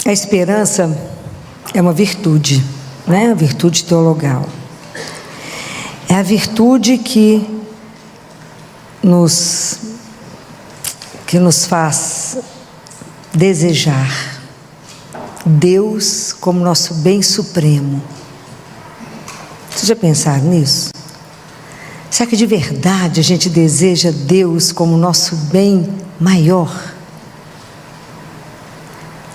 A esperança é uma virtude, né? A virtude teologal. É a virtude que nos faz desejar Deus como nosso bem supremo. Vocês já pensaram nisso? Será que de verdade a gente deseja Deus como nosso bem maior?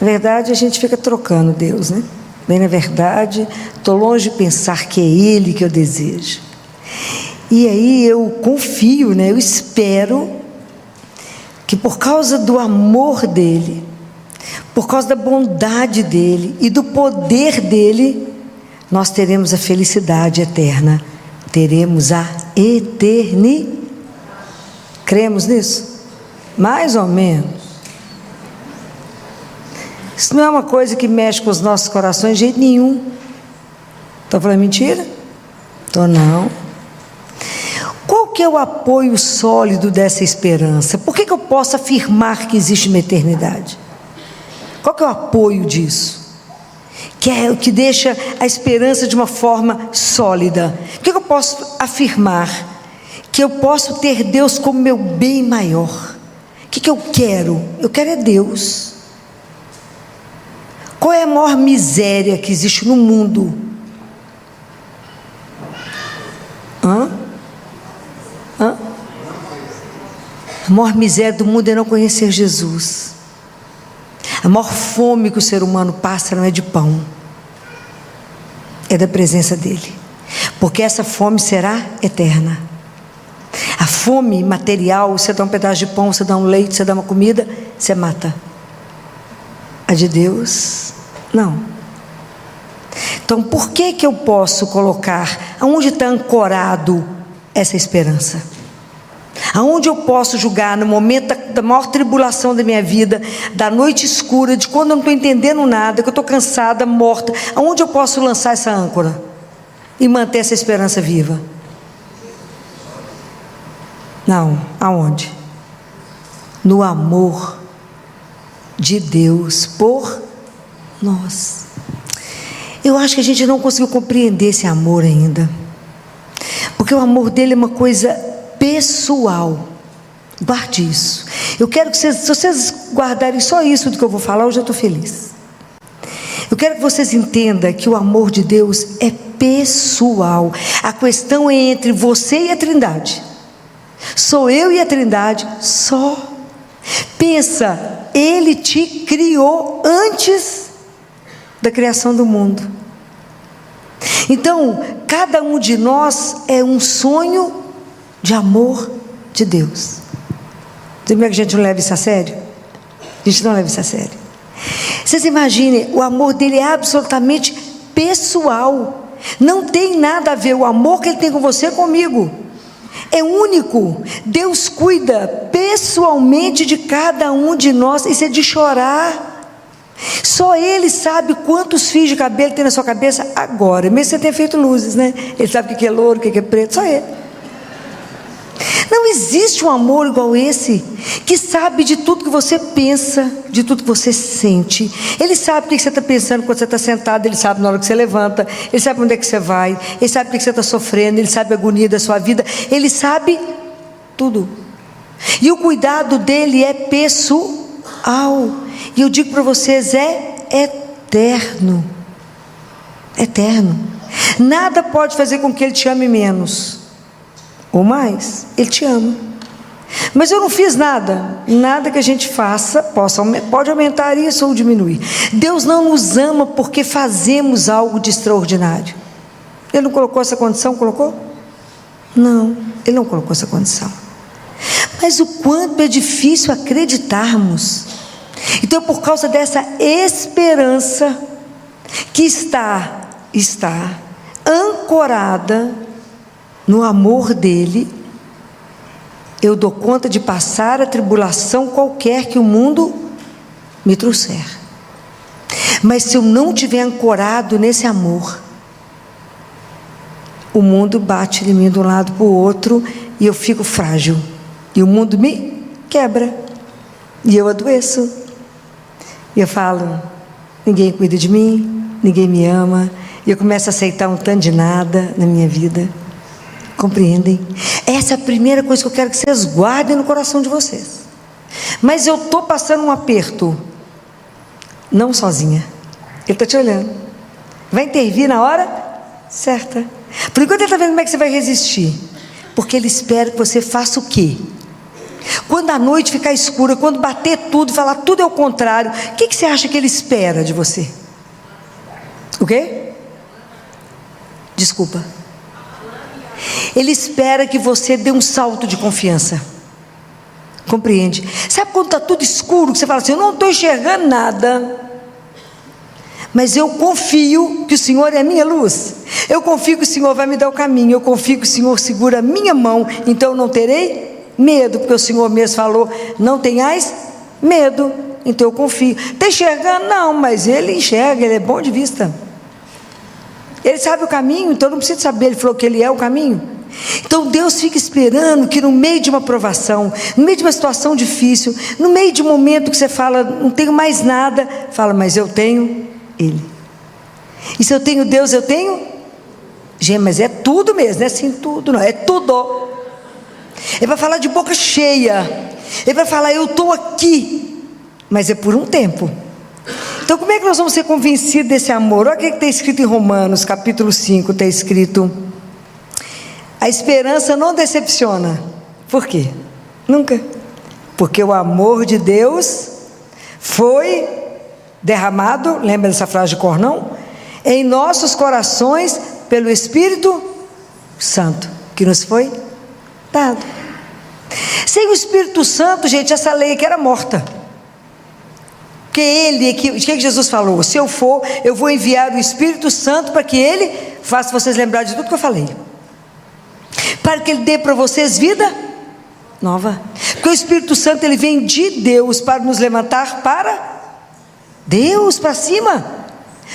Na verdade, a gente fica trocando Deus, né? Bem, na verdade, estou longe de pensar que é Ele que eu desejo. E aí eu confio, né? Eu espero que por causa do amor dEle, por causa da bondade dEle e do poder dEle, nós teremos a felicidade eterna, teremos a eternidade. Cremos nisso? Mais ou menos. Isso não é uma coisa que mexe com os nossos corações de jeito nenhum. Estou falando mentira? Estou não. Qual que é o apoio sólido dessa esperança? Por que eu posso afirmar que existe uma eternidade? Qual que é o apoio disso? Que é o que deixa a esperança de uma forma sólida. Por que eu posso afirmar que eu posso ter Deus como meu bem maior? O que eu quero? Eu quero é Deus. Qual é a maior miséria que existe no mundo? A maior miséria do mundo é não conhecer Jesus. A maior fome que o ser humano passa não é de pão, é da presença dEle, porque essa fome será eterna. A fome material, você dá um pedaço de pão, você dá um leite, você dá uma comida, você mata. A de Deus, não. Então, por que eu posso colocar, aonde está ancorado essa esperança? Aonde eu posso julgar no momento da maior tribulação da minha vida, da noite escura, de quando eu não estou entendendo nada, que eu estou cansada, morta, aonde eu posso lançar essa âncora e manter essa esperança viva? Não, aonde? No amor de Deus por nós. Eu acho que a gente não conseguiu compreender esse amor ainda, porque o amor dele é uma coisa pessoal. Guarde isso. Eu quero que vocês, se vocês guardarem só isso do que eu vou falar, eu já estou feliz. Eu quero que vocês entendam que o amor de Deus é pessoal. A questão é entre você e a Trindade. Sou eu e a Trindade só. Pensa, Ele te criou antes da criação do mundo. Então, cada um de nós é um sonho de amor de Deus. Você vê que a gente não leva isso a sério? A gente não leva isso a sério. Vocês imaginem, o amor dele é absolutamente pessoal. Não tem nada a ver o amor que ele tem com você comigo. É único. Deus cuida pessoalmente de cada um de nós. Isso é de chorar. Só Ele sabe quantos fios de cabelo tem na sua cabeça agora. Mesmo que você tenha feito luzes, né? Ele sabe o que é louro, o que é preto. Só Ele. Não existe um amor igual esse, que sabe de tudo que você pensa, de tudo que você sente. Ele sabe o que você está pensando quando você está sentado. Ele sabe na hora que você levanta. Ele sabe onde é que você vai. Ele sabe o que você está sofrendo. Ele sabe a agonia da sua vida. Ele sabe tudo. E o cuidado dele é pessoal. E eu digo para vocês, é eterno. Eterno. Nada pode fazer com que ele te ame menos ou mais. Ele te ama. Mas eu não fiz nada. Nada que a gente faça pode aumentar isso ou diminuir. Deus não nos ama porque fazemos algo de extraordinário. Ele não colocou essa condição? Colocou? Não, Ele não colocou essa condição. Mas o quanto é difícil acreditarmos. Então, por causa dessa esperança que está ancorada no amor dele, eu dou conta de passar a tribulação qualquer que o mundo me trouxer. Mas se eu não tiver ancorado nesse amor, o mundo bate de mim de um lado para o outro e eu fico frágil, e o mundo me quebra e eu adoeço. E eu falo, ninguém cuida de mim, ninguém me ama, e eu começo a aceitar um tanto de nada na minha vida. Compreendem? Essa é a primeira coisa que eu quero que vocês guardem no coração de vocês. Mas eu estou passando um aperto, não sozinha, Ele está te olhando, vai intervir na hora certa. Por enquanto Ele está vendo como é que você vai resistir, porque Ele espera que você faça o quê? Quando a noite ficar escura, quando bater tudo, falar tudo é o contrário, o que você acha que Ele espera de você? O quê? Desculpa. Ele espera que você dê um salto de confiança. Compreende? Sabe quando está tudo escuro, que você fala assim, eu não estou enxergando nada, mas eu confio que o Senhor é a minha luz, eu confio que o Senhor vai me dar o caminho, eu confio que o Senhor segura a minha mão, então eu não terei medo, porque o Senhor mesmo falou, não tenhais medo, então eu confio. Está enxergando? Não, mas Ele enxerga, Ele é bom de vista, Ele sabe o caminho, então não precisa saber, Ele falou que Ele é o caminho. Então Deus fica esperando que no meio de uma provação, no meio de uma situação difícil, no meio de um momento que você fala, não tenho mais nada, fala, mas eu tenho Ele. E se eu tenho Deus, eu tenho? Gente, mas é tudo mesmo, não é assim tudo não, é tudo. Ele vai falar de boca cheia, Ele vai falar, eu estou aqui, mas é por um tempo. Então como é que nós vamos ser convencidos desse amor? Olha o que está escrito em Romanos capítulo 5, está escrito, a esperança não decepciona. Por quê? Nunca. Porque o amor de Deus foi derramado, lembra dessa frase de cor não? Em nossos corações pelo Espírito Santo, que nos foi dado. Sem o Espírito Santo, gente, essa lei aqui era morta. Porque Ele, o que Jesus falou? Se eu for, eu vou enviar o Espírito Santo para que Ele faça vocês lembrar de tudo que eu falei, para que Ele dê para vocês vida nova, porque o Espírito Santo Ele vem de Deus para nos levantar para Deus, para cima.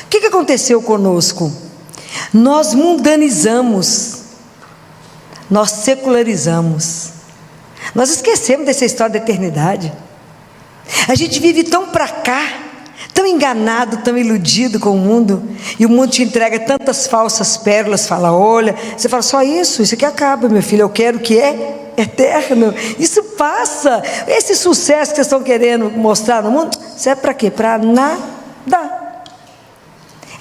O que aconteceu conosco? Nós mundanizamos, nós secularizamos, nós esquecemos dessa história da eternidade. A gente vive tão para cá, tão enganado, tão iludido com o mundo, e o mundo te entrega tantas falsas pérolas, fala, olha, você fala, só isso aqui acaba, meu filho, eu quero o que é eterno, isso passa. Esse sucesso que vocês estão querendo mostrar no mundo, serve para quê? Para nada.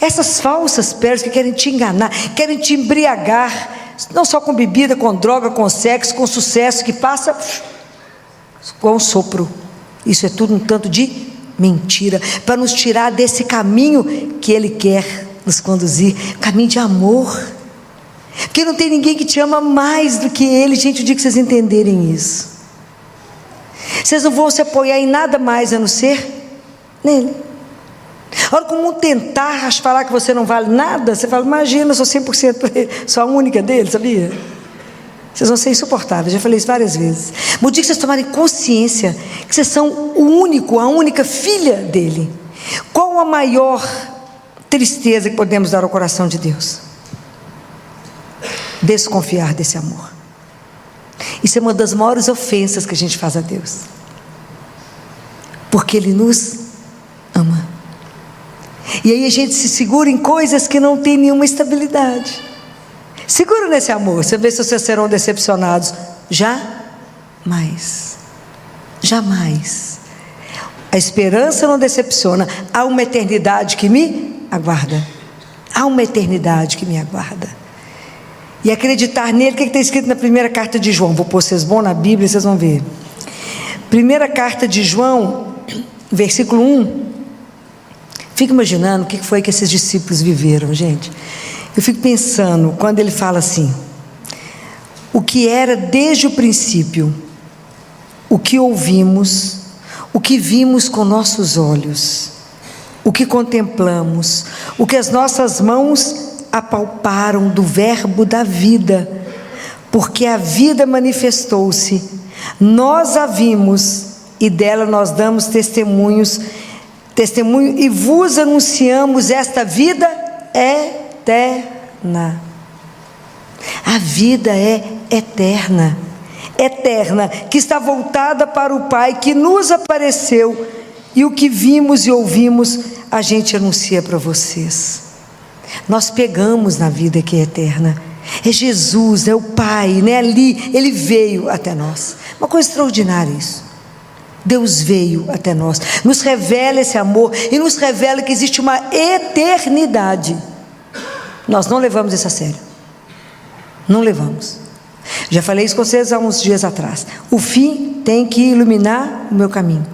Essas falsas pérolas que querem te enganar, querem te embriagar, não só com bebida, com droga, com sexo, com sucesso, que passa com um sopro. Isso é tudo um tanto de mentira, para nos tirar desse caminho que Ele quer nos conduzir, caminho de amor, porque não tem ninguém que te ama mais do que Ele. Gente, o dia que vocês entenderem isso, vocês não vão se apoiar em nada mais a não ser nele. Olha como tentar falar que você não vale nada, você fala, imagina, eu sou 100% para Ele, sou a única dele, sabia? Vocês vão ser insuportáveis, já falei isso várias vezes. Mas o dia que vocês tomarem consciência que vocês são o único, a única filha dele, qual a maior tristeza que podemos dar ao coração de Deus? Desconfiar desse amor. Isso é uma das maiores ofensas que a gente faz a Deus, porque Ele nos ama, e aí a gente se segura em coisas que não tem nenhuma estabilidade. Segura nesse amor, você vê se vocês serão decepcionados. Jamais, jamais. A esperança não decepciona. Há uma eternidade que me aguarda, há uma eternidade que me aguarda, e acreditar nele. O que está escrito na primeira carta de João? Vou pôr vocês bom na Bíblia, vocês vão ver. Primeira carta de João, versículo 1. Fico imaginando o que foi que esses discípulos viveram, gente. Eu fico pensando, quando ele fala assim, o que era desde o princípio, o que ouvimos, o que vimos com nossos olhos, o que contemplamos, o que as nossas mãos apalparam do verbo da vida, porque a vida manifestou-se, nós a vimos e dela nós damos testemunho e vos anunciamos esta vida eterna. A vida é eterna, eterna, que está voltada para o Pai, que nos apareceu, e o que vimos e ouvimos a gente anuncia para vocês. Nós pegamos na vida que é eterna. É Jesus, é o Pai, né? Ali, Ele veio até nós. Uma coisa extraordinária isso. Deus veio até nós, nos revela esse amor e nos revela que existe uma eternidade. Nós não levamos isso a sério. Não levamos. Já falei isso com vocês há uns dias atrás. O fim tem que iluminar o meu caminho.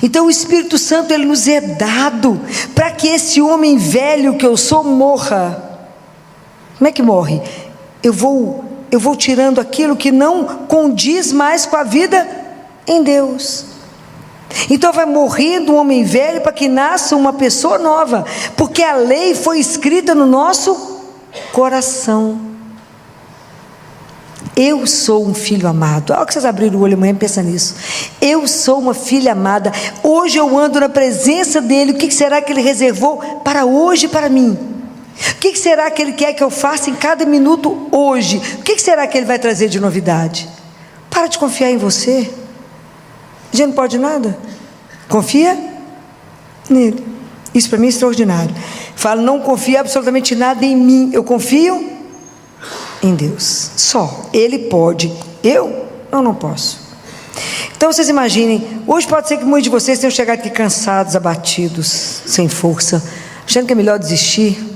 Então o Espírito Santo, ele nos é dado para que esse homem velho que eu sou morra. Como é que morre? Eu vou tirando aquilo que não condiz mais com a vida em Deus. Então vai morrendo um homem velho para que nasça uma pessoa nova, porque a lei foi escrita no nosso coração. Eu sou um filho amado. Olha que vocês abriram o olho amanhã, pensa nisso. Eu sou uma filha amada. Hoje eu ando na presença dele. O que será que ele reservou para hoje, para mim? O que será que ele quer que eu faça em cada minuto hoje? O que será que ele vai trazer de novidade? Para de confiar em você. A gente não pode nada. Confia nele. Isso para mim é extraordinário. Fala, não confia absolutamente nada em mim. Eu confio em Deus. Só. Ele pode. Eu não posso. Então vocês imaginem, hoje pode ser que muitos de vocês tenham chegado aqui cansados, abatidos, sem força, achando que é melhor desistir.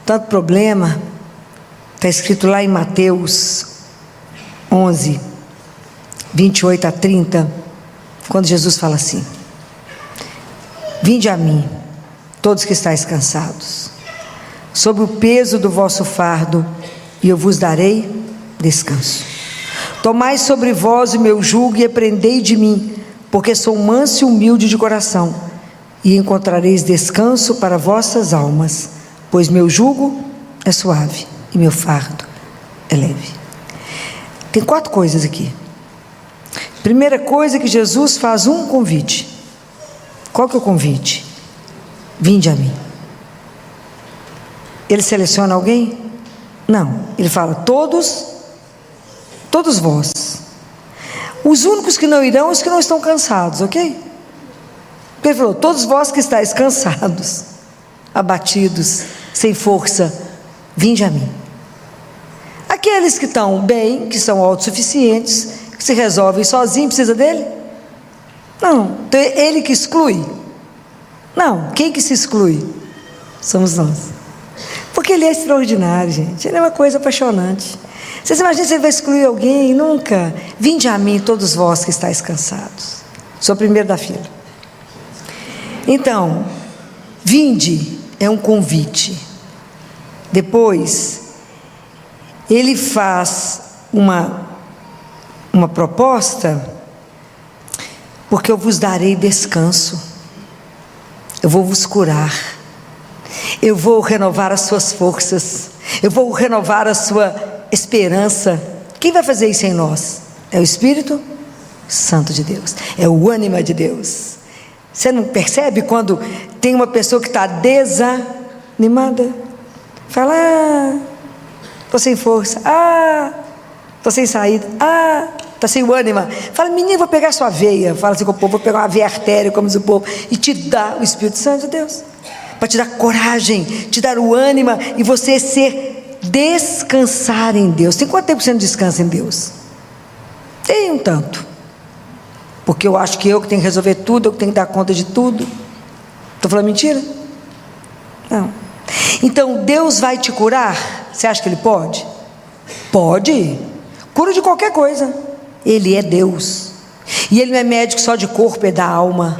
Tanto problema. Está escrito lá em Mateus 11, 28 a 30. Quando Jesus fala assim: vinde a mim, todos que estáis cansados, sob o peso do vosso fardo, e eu vos darei descanso. Tomai sobre vós o meu jugo e aprendei de mim, porque sou manso e humilde de coração, e encontrareis descanso para vossas almas, pois meu jugo é suave e meu fardo é leve. Tem 4 coisas aqui. Primeira coisa, que Jesus faz um convite. Qual que é o convite? Vinde a mim. Ele seleciona alguém? Não, ele fala todos vós. Os únicos que não irão, os que não estão cansados, ok? Ele falou, todos vós que estáis cansados, abatidos, sem força, vinde a mim. Aqueles que estão bem, que são autossuficientes, que se resolvem sozinhos, precisa dele? Não. Então é ele que exclui? Não. Quem que se exclui? Somos nós. Porque ele é extraordinário, gente. Ele é uma coisa apaixonante. Vocês imaginam se ele vai excluir alguém? Nunca. Vinde a mim, todos vós que estáis cansados. Sou o primeiro da fila. Então, vinde é um convite. Depois, ele faz uma proposta, porque eu vos darei descanso, eu vou vos curar, eu vou renovar as suas forças, eu vou renovar a sua esperança. Quem vai fazer isso em nós? É o Espírito Santo de Deus, é o ânima de Deus. Você não percebe quando tem uma pessoa que está desanimada? Fala, estou sem força, estou sem saída, está sem o ânima. Fala, menino, vou pegar sua veia. Fala assim com o povo, vou pegar uma veia artéria, como diz o povo, e te dá o Espírito Santo de Deus, para te dar coragem, te dar o ânima, e você descansar em Deus. Tem quanto tempo você não descansa em Deus? Tem um tanto, porque eu acho que eu que tenho que resolver tudo, eu que tenho que dar conta de tudo. Estou falando mentira? Não. Então Deus vai te curar? Você acha que Ele pode? Pode. Cura de qualquer coisa. Ele é Deus. E Ele não é médico só de corpo, é da alma.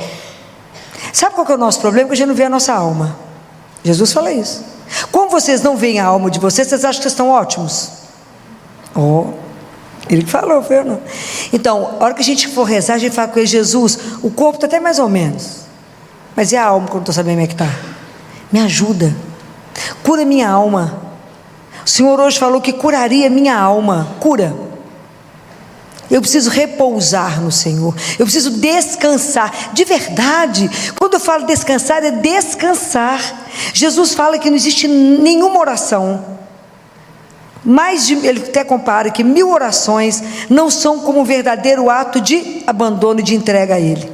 Sabe qual que é o nosso problema? Que a gente não vê a nossa alma. Jesus fala isso. Como vocês não veem a alma de vocês, vocês acham que vocês estão ótimos? Ele que falou, foi eu não. Então, a hora que a gente for rezar, a gente fala com Ele, Jesus, o corpo está até mais ou menos, mas e a alma, que eu não estou sabendo como é que está? Me ajuda, cura minha alma. O Senhor hoje falou que curaria minha alma. Cura. Eu preciso repousar no Senhor, eu preciso descansar, de verdade. Quando eu falo descansar, é descansar. Jesus fala que não existe nenhuma oração, ele até compara que 1000 orações não são como um verdadeiro ato de abandono e de entrega a Ele.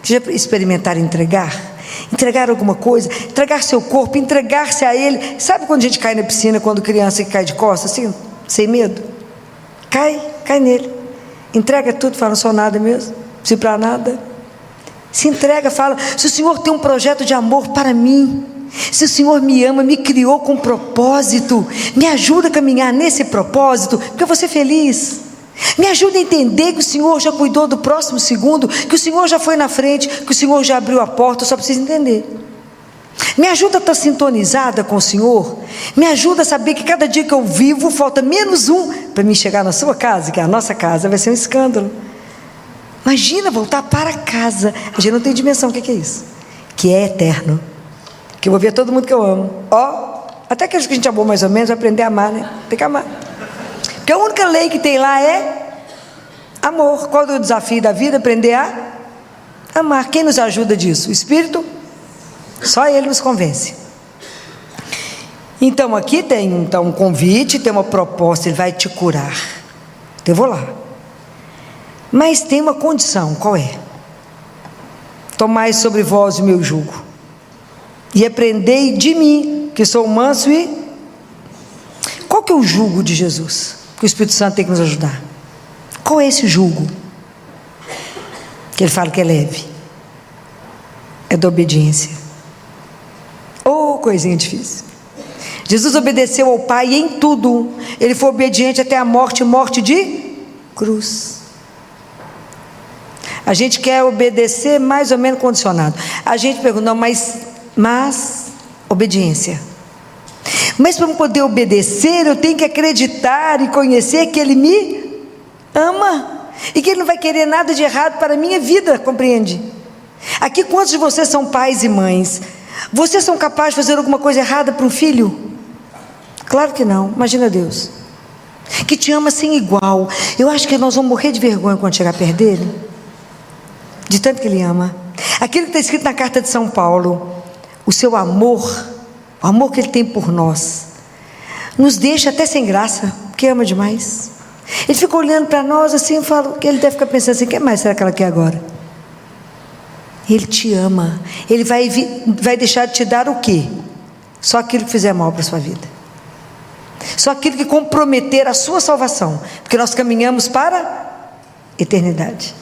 Já experimentaram entregar alguma coisa, entregar seu corpo, entregar-se a Ele? Sabe quando a gente cai na piscina, quando criança que cai de costas, assim, sem medo? Cai nele, entrega tudo, fala, não sou nada mesmo, não preciso para nada. Se entrega, fala, se o Senhor tem um projeto de amor para mim, se o Senhor me ama, me criou com propósito, me ajuda a caminhar nesse propósito, porque eu vou ser feliz. Me ajuda a entender que o Senhor já cuidou do próximo segundo, que o Senhor já foi na frente, que o Senhor já abriu a porta, eu só preciso entender. Me ajuda a estar sintonizada com o Senhor, me ajuda a saber que cada dia que eu vivo, falta menos um para mim chegar na sua casa, que a nossa casa vai ser um escândalo. Imagina voltar para casa, a gente não tem dimensão, o que é isso? Que é eterno, que eu vou ver todo mundo que eu amo, até aqueles que a gente amou mais ou menos, vai aprender a amar, né? Tem que amar. Porque a única lei que tem lá é amor. Qual é o desafio da vida? Aprender a amar. Quem nos ajuda disso? O Espírito? Só Ele nos convence. Então aqui tem um convite, tem uma proposta, Ele vai te curar. Eu vou lá. Mas tem uma condição, qual é? Tomai sobre vós o meu jugo, e aprendei de mim, que sou manso e... Qual que é o jugo de Jesus? Que o Espírito Santo tem que nos ajudar. Qual é esse jugo? Que Ele fala que é leve. É da obediência. Coisinha difícil. Jesus obedeceu ao Pai em tudo. Ele foi obediente até a morte, morte de cruz. A gente quer obedecer mais ou menos condicionado. A gente pergunta, não, mas obediência. Mas para eu poder obedecer, eu tenho que acreditar e conhecer que Ele me ama e que Ele não vai querer nada de errado para a minha vida, compreende? Aqui, quantos de vocês são pais e mães? Vocês são capazes de fazer alguma coisa errada para um filho? Claro que não. Imagina Deus, que te ama sem igual. Eu acho que nós vamos morrer de vergonha quando chegar perto dele, de tanto que Ele ama. Aquilo que está escrito na carta de São Paulo, o seu amor, o amor que Ele tem por nós, nos deixa até sem graça, porque ama demais. Ele fica olhando para nós assim, eu falo que Ele deve ficar pensando assim, o que mais será que ela quer agora? Ele te ama. Ele vai deixar de te dar o quê? Só aquilo que fizer mal para a sua vida, só aquilo que comprometer a sua salvação, porque nós caminhamos para a eternidade.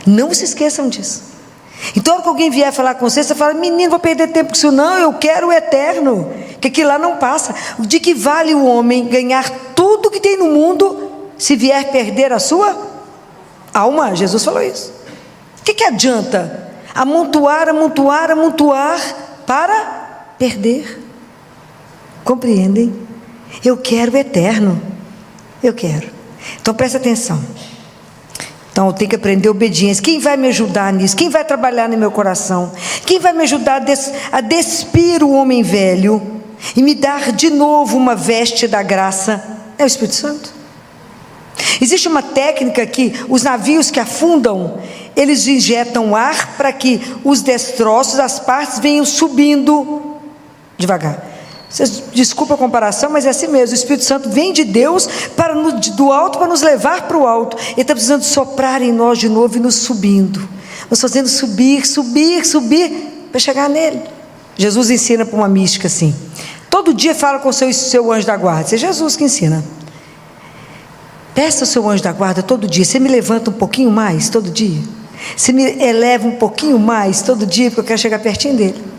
Não se esqueçam disso. Então, quando alguém vier falar com você, você fala, menino, vou perder tempo com isso não, eu quero o eterno, que aquilo lá não passa. De que vale o homem ganhar tudo que tem no mundo, se vier perder a sua alma? Jesus falou isso. O que adianta amontoar para perder? Compreendem? Eu quero o eterno, eu quero. Então presta atenção. Então eu tenho que aprender obediência. Quem vai me ajudar nisso? Quem vai trabalhar no meu coração? Quem vai me ajudar a despir o homem velho e me dar de novo uma veste da graça? É o Espírito Santo. Existe uma técnica que os navios que afundam, eles injetam ar para que os destroços, as partes venham subindo devagar. Vocês, desculpa a comparação, mas é assim mesmo. O Espírito Santo vem de Deus do alto para nos levar para o alto. Ele está precisando soprar em nós de novo e nos subindo, nos fazendo subir para chegar nele. Jesus ensina para uma mística assim, todo dia fala com o seu anjo da guarda. Isso é Jesus que ensina. Peça ao seu anjo da guarda todo dia, você me levanta um pouquinho mais todo dia, você me eleva um pouquinho mais todo dia, porque eu quero chegar pertinho dele.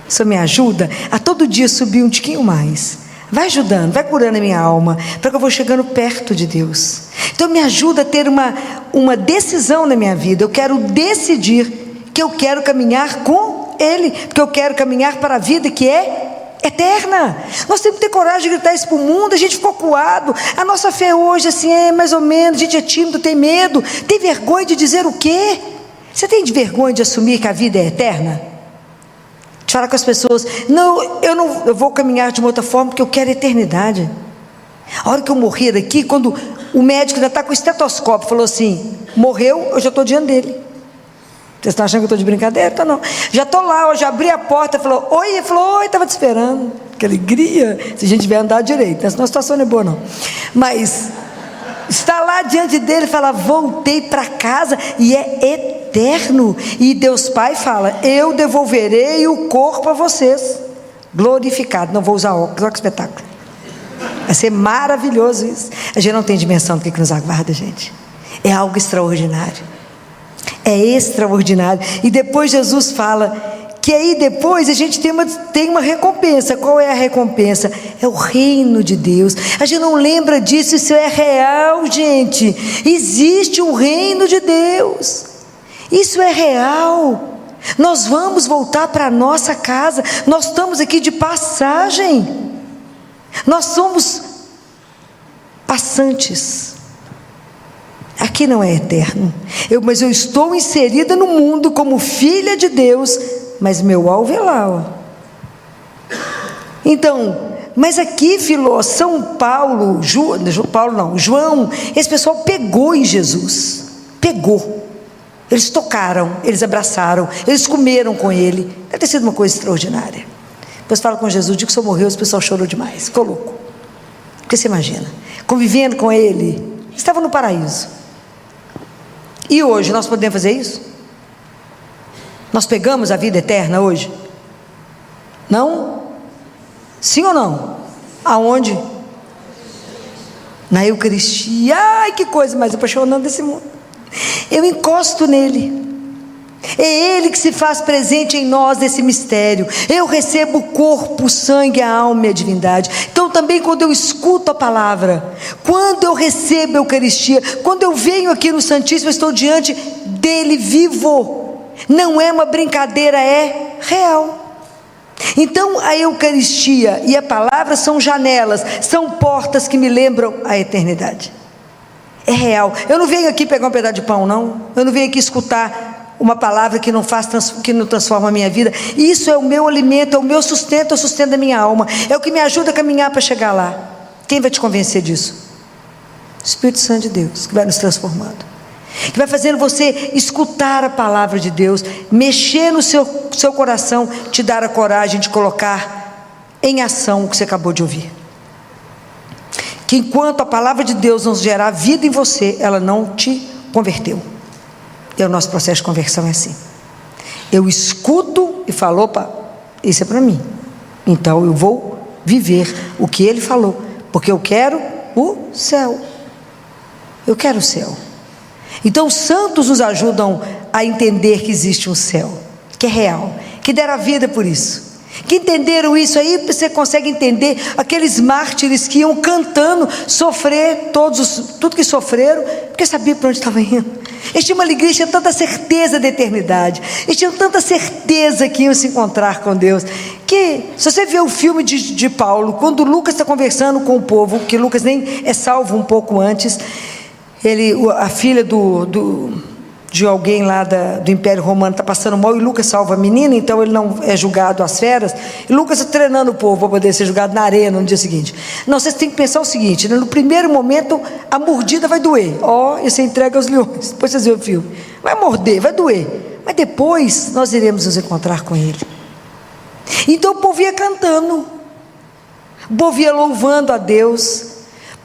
Isso me ajuda a todo dia subir um tiquinho mais. Vai ajudando, vai curando a minha alma, para que eu vou chegando perto de Deus. Então me ajuda a ter uma decisão na minha vida. Eu quero decidir que eu quero caminhar com Ele, porque eu quero caminhar para a vida que é eterna. Nós temos que ter coragem de gritar isso para o mundo. A gente ficou coado. A nossa fé hoje assim é mais ou menos. A gente é tímido, tem medo, tem vergonha de dizer o quê? Você tem vergonha de assumir que a vida é eterna? De falar com as pessoas, não, eu vou caminhar de uma outra forma, porque eu quero eternidade. A hora que eu morrer daqui, quando o médico ainda está com o estetoscópio, falou assim, morreu, eu já estou diante dele. Vocês estão achando que eu estou de brincadeira? Então não, já estou lá, eu já abri a porta, falou, oi, ele falou, oi, estava te esperando. Que alegria, se a gente tiver andado direito, senão a situação não é boa não. Mas está lá diante dele, fala, voltei para casa, e é eterno. E Deus Pai fala: eu devolverei o corpo a vocês, glorificado. Não vou usar óculos, olha que espetáculo. Vai ser maravilhoso isso. A gente não tem dimensão do que nos aguarda, gente. É algo extraordinário. É extraordinário. E depois Jesus fala que aí depois a gente tem uma recompensa. Qual é a recompensa? É o reino de Deus. A gente não lembra disso, isso é real, gente. Existe o reino de Deus. Isso é real. Nós vamos voltar para a nossa casa. Nós estamos aqui de passagem. Nós somos passantes. Aqui não é eterno. Mas eu estou inserida no mundo como filha de Deus, mas meu alvo é lá, ó. Então, mas aqui, Filó, São Paulo, João, esse pessoal pegou em Jesus. Pegou. Eles tocaram, eles abraçaram, eles comeram com ele. Deve ter sido uma coisa extraordinária. Depois fala com Jesus, o dia que o Senhor morreu, o pessoal chorou demais, ficou louco. Porque você imagina, convivendo com ele, estava no paraíso. E hoje nós podemos fazer isso? Nós pegamos a vida eterna hoje? Não? Sim ou não? Aonde? Na Eucaristia. Ai, que coisa mais apaixonante desse mundo. Eu encosto nele. É ele que se faz presente em nós nesse mistério. Eu recebo o corpo, o sangue, a alma e a divindade. Então também quando eu escuto a palavra, quando eu recebo a Eucaristia, quando eu venho aqui no Santíssimo, eu estou diante dele vivo. Não é uma brincadeira, é real. Então a Eucaristia e a palavra são janelas, são portas que me lembram a eternidade. É real. Eu não venho aqui pegar um pedaço de pão, não. Eu não venho aqui escutar uma palavra que não transforma a minha vida. Isso é o meu alimento, é o meu sustento, é o sustento da minha alma. É o que me ajuda a caminhar para chegar lá. Quem vai te convencer disso? O Espírito Santo de Deus, que vai nos transformando, que vai fazendo você escutar a palavra de Deus, mexer no seu coração, te dar a coragem de colocar em ação o que você acabou de ouvir. Que enquanto a palavra de Deus não gerar vida em você, ela não te converteu. E o nosso processo de conversão é assim. Eu escuto e falo: opa, isso é para mim. Então eu vou viver o que ele falou, porque eu quero o céu. Eu quero o céu. Então os santos nos ajudam a entender que existe um céu, que é real, que deram a vida por isso, que entenderam isso. Aí você consegue entender aqueles mártires que iam cantando, sofrer tudo que sofreram, porque sabia para onde estava indo. Eles tinham uma alegria, tinham tanta certeza da eternidade, eles tinham tanta certeza que iam se encontrar com Deus, que se você ver o filme de Paulo, quando Lucas está conversando com o povo, que Lucas nem é salvo um pouco antes, a filha de alguém lá do Império Romano está passando mal, e Lucas salva a menina, então ele não é julgado às feras, e Lucas está treinando o povo para poder ser julgado na arena no dia seguinte. Não, vocês têm que pensar o seguinte, né? No primeiro momento a mordida vai doer, e você entrega aos leões, depois vocês veem o filme, vai morder, vai doer, mas depois nós iremos nos encontrar com ele. Então o povo ia cantando, o povo ia louvando a Deus,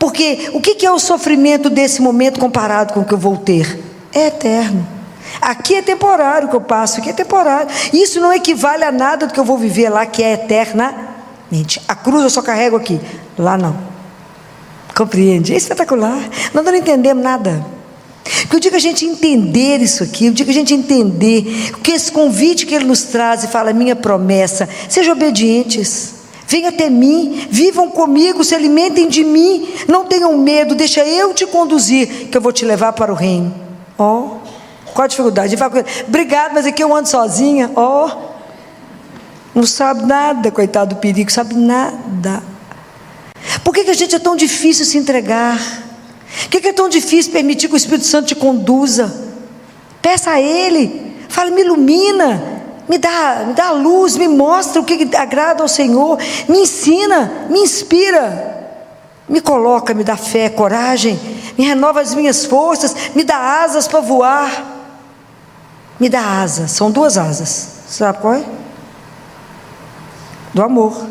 porque o que é o sofrimento desse momento comparado com o que eu vou ter? É eterno. Aqui é temporário o que eu passo, aqui é temporário. Isso não equivale a nada do que eu vou viver lá, que é eternamente. A cruz eu só carrego aqui, lá não. Compreende? É espetacular. Nós não entendemos nada. Porque o dia que a gente entender isso aqui, o dia que a gente entender que esse convite que ele nos traz e fala: minha promessa, sejam obedientes, venham até mim, vivam comigo, se alimentem de mim, não tenham medo, deixa eu te conduzir, que eu vou te levar para o reino. Qual a dificuldade? Obrigado, mas aqui eu ando sozinha. Não sabe nada, coitado do perigo, sabe nada. Por que a gente é tão difícil se entregar? Por que é tão difícil permitir que o Espírito Santo te conduza? Peça a Ele, fala: me ilumina, me dá luz, me mostra o que agrada ao Senhor, me ensina, me inspira, me coloca, me dá fé, coragem, me renova as minhas forças, me dá asas para voar. Me dá asas, são duas asas, sabe qual é? Do amor.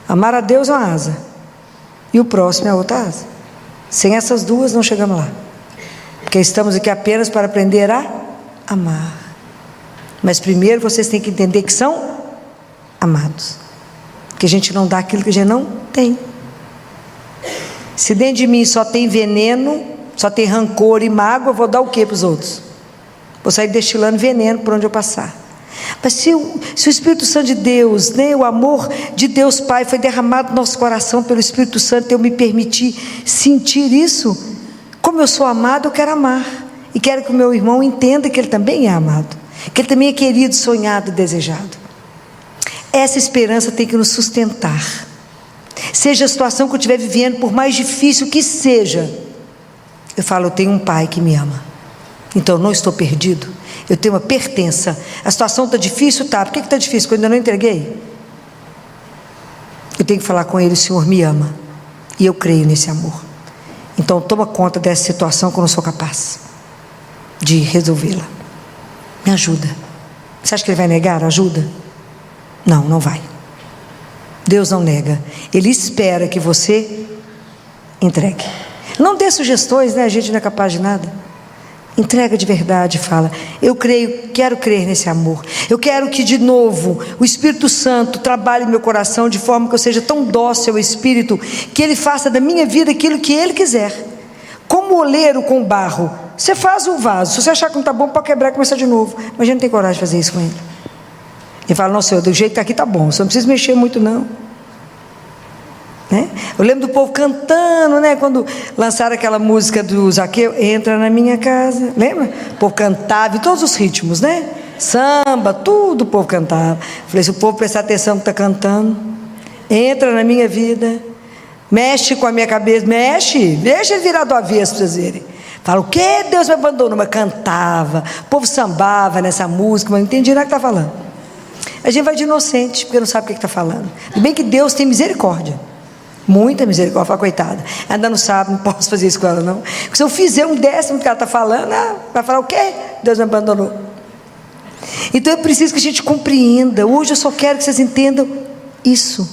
Amar a Deus é uma asa, e o próximo é a outra asa. Sem essas duas não chegamos lá, porque estamos aqui apenas para aprender a amar. Mas primeiro vocês têm que entender que são amados. Que a gente não dá aquilo que a gente não tem. Se dentro de mim só tem veneno, só tem rancor e mágoa, eu vou dar o que para os outros? Vou sair destilando veneno por onde eu passar. Mas se o Espírito Santo de Deus, né, o amor de Deus Pai foi derramado no nosso coração pelo Espírito Santo, eu me permiti sentir isso, como eu sou amado, eu quero amar, e quero que o meu irmão entenda que ele também é amado, que ele também é querido, sonhado, desejado. Essa esperança tem que nos sustentar, seja a situação que eu estiver vivendo, por mais difícil que seja, eu falo, eu tenho um Pai que me ama, então eu não estou perdido, eu tenho uma pertença. A situação está difícil? Tá. Por que está difícil? Porque eu ainda não entreguei. Eu tenho que falar com Ele, o Senhor me ama, e eu creio nesse amor. Então toma conta dessa situação que eu não sou capaz de resolvê-la. Me ajuda. Você acha que Ele vai negar a ajuda? Não, não vai. Deus não nega. Ele espera que você entregue. Não dê sugestões, né? A gente não é capaz de nada. Entrega de verdade, fala, eu creio, quero crer nesse amor, eu quero que de novo o Espírito Santo trabalhe no meu coração de forma que eu seja tão dócil ao Espírito, que Ele faça da minha vida aquilo que Ele quiser. Como o oleiro com barro, você faz o vaso, se você achar que não está bom, pode quebrar e começar de novo, mas a gente não tem coragem de fazer isso com Ele. Ele fala, não Senhor, do jeito que está aqui está bom, você não precisa mexer muito não. Né? Eu lembro do povo cantando, né? Quando lançaram aquela música do Zaqueu, entra na minha casa, lembra? O povo cantava em todos os ritmos, né? Samba, tudo o povo cantava. Falei, se o povo prestar atenção no que está cantando, entra na minha vida, mexe com a minha cabeça, mexe, deixa ele virar do avesso para vocês verem. Fala, o que? Deus me abandonou, mas cantava, o povo sambava nessa música, mas não entendi nada que está falando. A gente vai de inocente, porque não sabe o que está falando. E bem que Deus tem misericórdia. Muita misericórdia, fala, coitada, ainda não sabe, não posso fazer isso com ela não. Porque se eu fizer um décimo do que ela está falando, vai falar o quê? Deus me abandonou. Então é preciso que a gente compreenda. Hoje eu só quero que vocês entendam isso.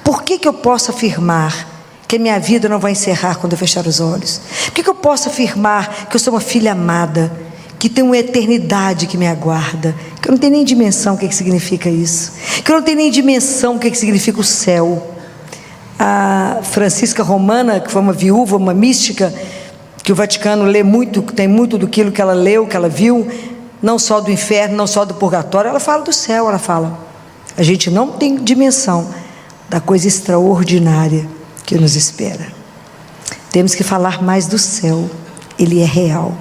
Por que eu posso afirmar que a minha vida não vai encerrar quando eu fechar os olhos? Por que eu posso afirmar que eu sou uma filha amada, que tem uma eternidade que me aguarda, que eu não tenho nem dimensão o que significa isso, que eu não tenho nem dimensão o que significa o céu. A Francisca Romana, que foi uma viúva, uma mística, que o Vaticano lê muito, tem muito do que ela leu, que ela viu, não só do inferno, não só do purgatório, ela fala do céu, ela fala, a gente não tem dimensão da coisa extraordinária que nos espera. Temos que falar mais do céu, ele é real.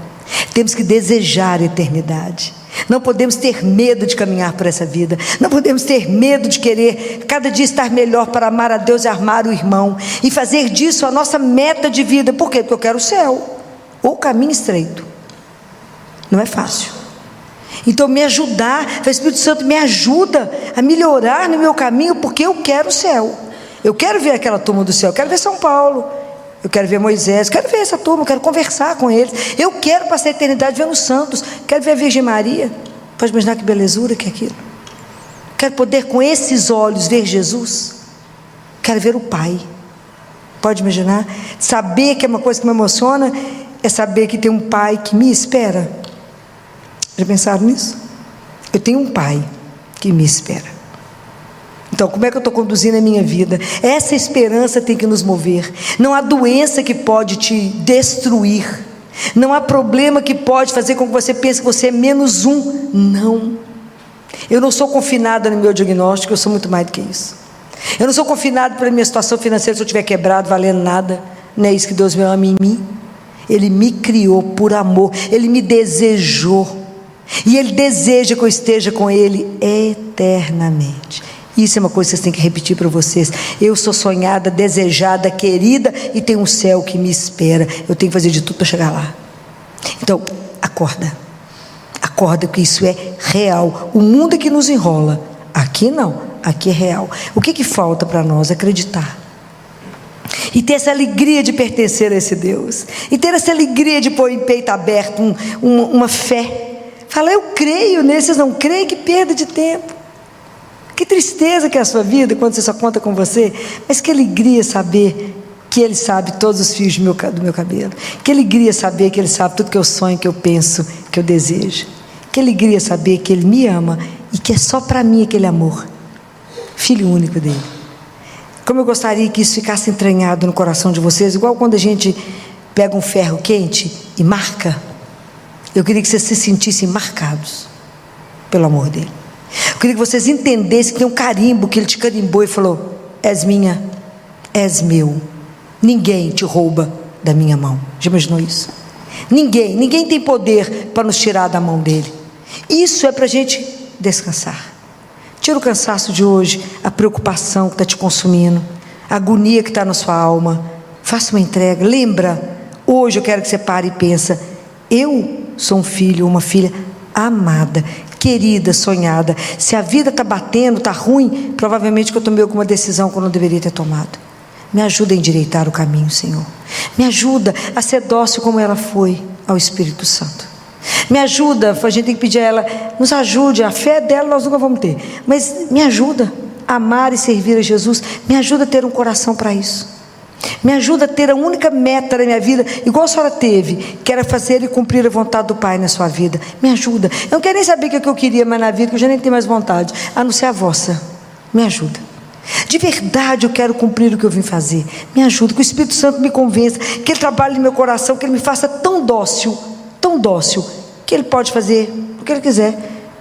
Temos que desejar a eternidade. Não podemos ter medo de caminhar por essa vida, não podemos ter medo de querer cada dia estar melhor para amar a Deus e amar o irmão, e fazer disso a nossa meta de vida. Por quê? Porque eu quero o céu, ou o caminho estreito. Não é fácil. Então me ajudar, o Espírito Santo me ajuda a melhorar no meu caminho, porque eu quero o céu. Eu quero ver aquela turma do céu, eu quero ver São Paulo, eu quero ver Moisés, eu quero ver essa turma, eu quero conversar com eles, eu quero passar a eternidade vendo os santos, quero ver a Virgem Maria. Pode imaginar que belezura que é aquilo? Quero poder com esses olhos ver Jesus, quero ver o Pai. Pode imaginar? Saber que é uma coisa que me emociona, é saber que tem um Pai que me espera. Já pensaram nisso? Eu tenho um Pai que me espera. Então, como é que eu estou conduzindo a minha vida? Essa esperança tem que nos mover. Não há doença que pode te destruir. Não há problema que pode fazer com que você pense que você é menos um. Não. Eu não sou confinada no meu diagnóstico, eu sou muito mais do que isso. Eu não sou confinado pela minha situação financeira, se eu estiver quebrado, valendo nada. Não é isso que Deus me ama em mim. Ele me criou por amor, Ele me desejou. E Ele deseja que eu esteja com Ele eternamente. Isso é uma coisa que vocês têm que repetir para vocês. Eu sou sonhada, desejada, querida, e tem um céu que me espera. Eu tenho que fazer de tudo para chegar lá. Então, acorda. Acorda que isso é real. O mundo é que nos enrola. Aqui não, aqui é real. O que falta para nós? Acreditar. E ter essa alegria de pertencer a esse Deus. E ter essa alegria de pôr em peito aberto uma fé. Falar, eu creio nele, vocês não creem, que perda de tempo. Que tristeza que é a sua vida quando você só conta com você. Mas que alegria saber que Ele sabe todos os fios do meu cabelo. Que alegria saber que Ele sabe tudo que eu sonho, que eu penso, que eu desejo. que alegria saber que Ele me ama e que é só para mim aquele amor. Filho único dele. Como eu gostaria que isso ficasse entranhado no coração de vocês, igual quando a gente pega um ferro quente e marca. Eu queria que vocês se sentissem marcados pelo amor dele. Eu queria que vocês entendessem que tem um carimbo que ele te carimbou e falou: és minha, és meu, ninguém te rouba da minha mão. Já imaginou isso? Ninguém tem poder para nos tirar da mão dele. Isso é para a gente descansar. Tira o cansaço de hoje, a preocupação que está te consumindo, a agonia que está na sua alma. Faça uma entrega. Lembra, hoje eu quero que você pare e pense: eu sou um filho, uma filha amada, querida, sonhada. Se a vida está batendo, está ruim, provavelmente que eu tomei alguma decisão que eu não deveria ter tomado. Me ajuda a endireitar o caminho, Senhor. Me ajuda a ser dócil como ela foi ao Espírito Santo. Me ajuda, a gente tem que pedir a ela, nos ajude, a fé dela nós nunca vamos ter, mas me ajuda a amar e servir a Jesus. Me ajuda a ter um coração para isso. Me ajuda a ter a única meta da minha vida, igual a senhora teve, que era fazer e cumprir a vontade do Pai na sua vida. Me ajuda. Eu não quero nem saber o que eu queria mais na vida, que eu já nem tenho mais vontade, a não ser a vossa. Me ajuda. De verdade eu quero cumprir o que eu vim fazer. Me ajuda, que o Espírito Santo me convença, que Ele trabalhe no meu coração, que Ele me faça tão dócil, que Ele pode fazer o que Ele quiser.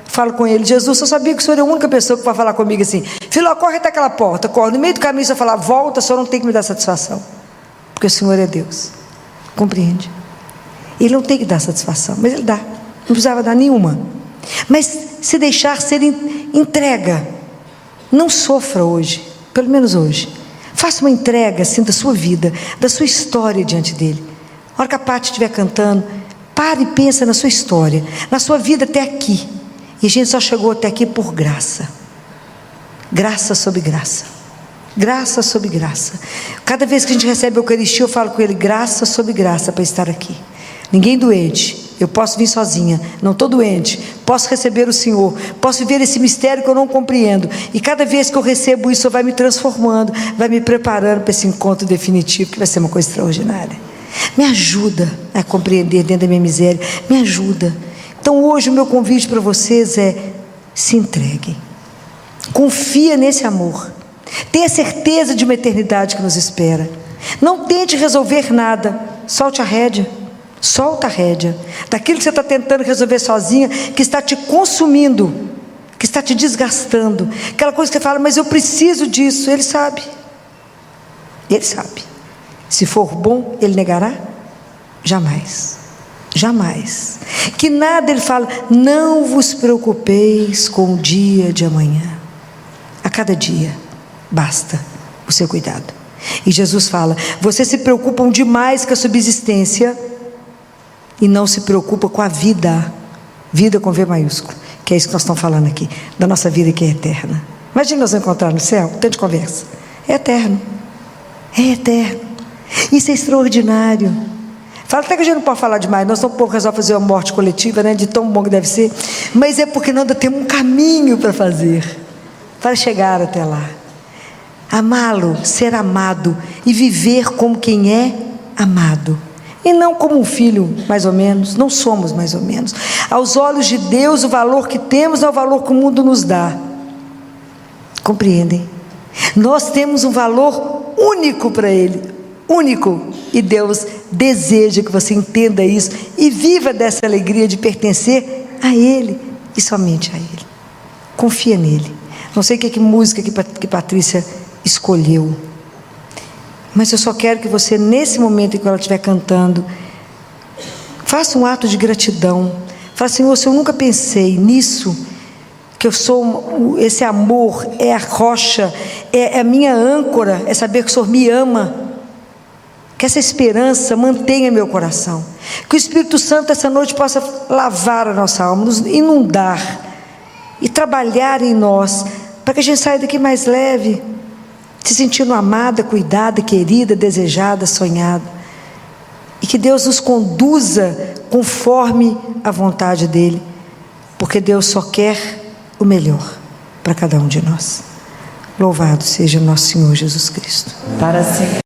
Falo com Ele: Jesus, eu sabia que o Senhor é a única pessoa que vai falar comigo assim: filho, corre até aquela porta, corre. No meio do caminho você falar, volta, o Senhor não tem que me dar satisfação, porque o Senhor é Deus. Compreende? Ele não tem que dar satisfação, mas Ele dá. Não precisava dar nenhuma. Mas se deixar ser entrega. Não sofra hoje, pelo menos hoje. Faça uma entrega assim da sua vida, da sua história diante dele. A hora que a Paty estiver cantando, pare e pensa na sua história, na sua vida até aqui. E a gente só chegou até aqui por graça. Graça sobre graça. Graça sobre graça. Cada vez que a gente recebe a Eucaristia, eu falo com ele: graça sobre graça para estar aqui. Ninguém doente. Eu posso vir sozinha, não estou doente, posso receber o Senhor, posso viver esse mistério que eu não compreendo, e cada vez que eu recebo isso, vai me transformando, vai me preparando para esse encontro definitivo, que vai ser uma coisa extraordinária. Me ajuda a compreender dentro da minha miséria, me ajuda. Então hoje o meu convite para vocês é: se entreguem, confia nesse amor, tenha certeza de uma eternidade que nos espera. Não tente resolver nada, solte a rédea. Solta a rédea daquilo que você está tentando resolver sozinha, que está te consumindo, que está te desgastando, aquela coisa que você fala: mas eu preciso disso. Ele sabe, se for bom, Ele negará? Jamais, jamais. Que nada Ele fala: não vos preocupeis com o dia de amanhã, a cada dia basta o seu cuidado. E Jesus fala: vocês se preocupam demais com a subsistência e não se preocupa com a vida com V maiúsculo, que é isso que nós estamos falando aqui, da nossa vida que é eterna. Imagina nós encontrar no céu, tanta conversa. É eterno, isso é extraordinário. Fala até que a gente não pode falar demais, nós estamos resolvendo fazer uma morte coletiva, né, de tão bom que deve ser, mas é porque nós ainda temos um caminho para fazer, para chegar até lá. Amá-lo, ser amado e viver como quem é amado, e não como um filho mais ou menos. Não somos mais ou menos. Aos olhos de Deus, o valor que temos é o valor que o mundo nos dá. Compreendem? Nós temos um valor único para Ele, único, e Deus deseja que você entenda isso e viva dessa alegria de pertencer a Ele e somente a Ele. Confia nele. Não sei que música que Patrícia escolheu, mas eu só quero que você, nesse momento em que ela estiver cantando, faça um ato de gratidão. Fala: Senhor, se eu nunca pensei nisso, que eu sou, esse amor é a rocha, é a minha âncora, é saber que o Senhor me ama, que essa esperança mantenha meu coração, que o Espírito Santo essa noite possa lavar a nossa alma, nos inundar e trabalhar em nós, para que a gente saia daqui mais leve, se sentindo amada, cuidada, querida, desejada, sonhada. E que Deus nos conduza conforme a vontade dEle, porque Deus só quer o melhor para cada um de nós. Louvado seja nosso Senhor Jesus Cristo. Para sempre.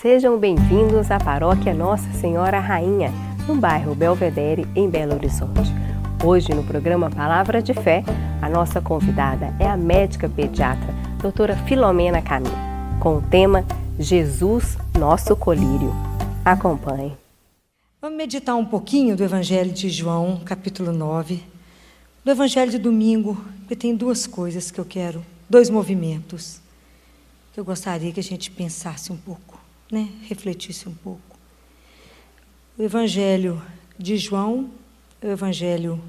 Sejam bem-vindos à Paróquia Nossa Senhora Rainha, no bairro Belvedere, em Belo Horizonte. Hoje, no programa Palavra de Fé, a nossa convidada é a médica pediatra, doutora Filomena Camim, com o tema Jesus, nosso colírio. Acompanhe. Vamos meditar um pouquinho do Evangelho de João, capítulo 9, do Evangelho de domingo, porque tem duas coisas que eu quero, dois movimentos, que eu gostaria que a gente pensasse um pouco, né? Refletisse um pouco. O Evangelho de João, o Evangelho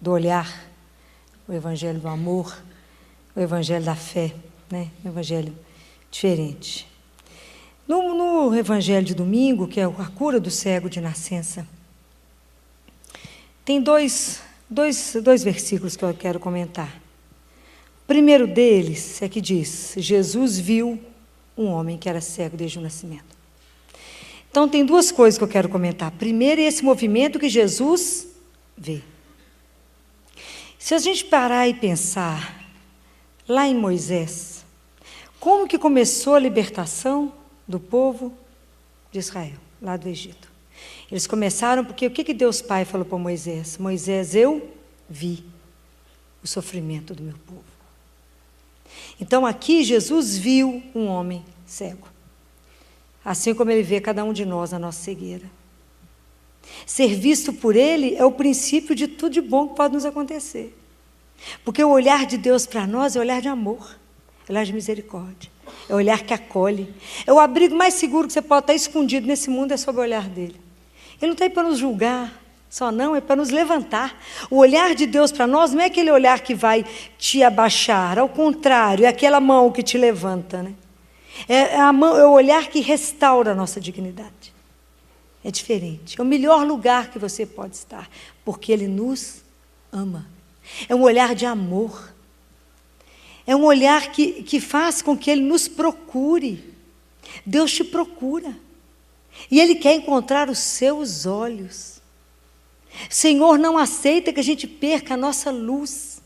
do olhar, o Evangelho do amor, o Evangelho da fé, né? O Evangelho diferente. No Evangelho de domingo, que é a cura do cego de nascença, tem dois versículos que eu quero comentar. O primeiro deles é que diz: Jesus viu um homem que era cego desde o nascimento. Então, tem duas coisas que eu quero comentar. Primeiro, é esse movimento que Jesus vê. Se a gente parar e pensar lá em Moisés, como que começou a libertação do povo de Israel, lá do Egito? Eles começaram porque o que Deus Pai falou para Moisés? Moisés, eu vi o sofrimento do meu povo. Então aqui Jesus viu um homem cego, assim como ele vê cada um de nós na nossa cegueira. Ser visto por ele é o princípio de tudo de bom que pode nos acontecer, porque o olhar de Deus para nós é o olhar de amor, é o olhar de misericórdia, é o olhar que acolhe, é o abrigo mais seguro que você pode estar escondido nesse mundo, é sob o olhar dele. Ele não está aí para nos julgar, só não, é para nos levantar. O olhar de Deus para nós não é aquele olhar que vai te abaixar, ao contrário, é aquela mão que te levanta, né? É o olhar que restaura a nossa dignidade. É diferente, é o melhor lugar que você pode estar, porque Ele nos ama. É um olhar de amor, é um olhar que faz com que Ele nos procure. Deus te procura, e Ele quer encontrar os seus olhos. Senhor não aceita que a gente perca a nossa luz.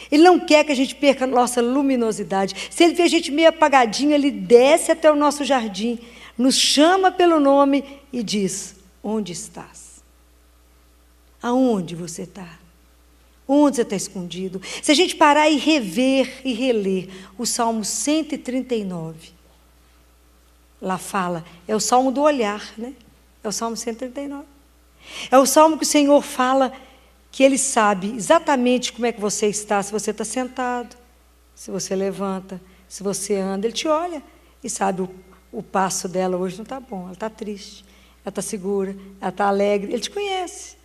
Ele não quer que a gente perca a nossa luminosidade. Se Ele vê a gente meio apagadinho, Ele desce até o nosso jardim, nos chama pelo nome e diz: onde estás? Aonde você está? Onde você está escondido? Se a gente parar e rever e reler o Salmo 139, lá fala, é o Salmo do olhar, né? É o Salmo 139. É o Salmo que o Senhor fala que Ele sabe exatamente como é que você está, se você está sentado, se você levanta, se você anda. Ele te olha e sabe o passo dela hoje não está bom, ela está triste, ela está segura, ela está alegre. Ele te conhece.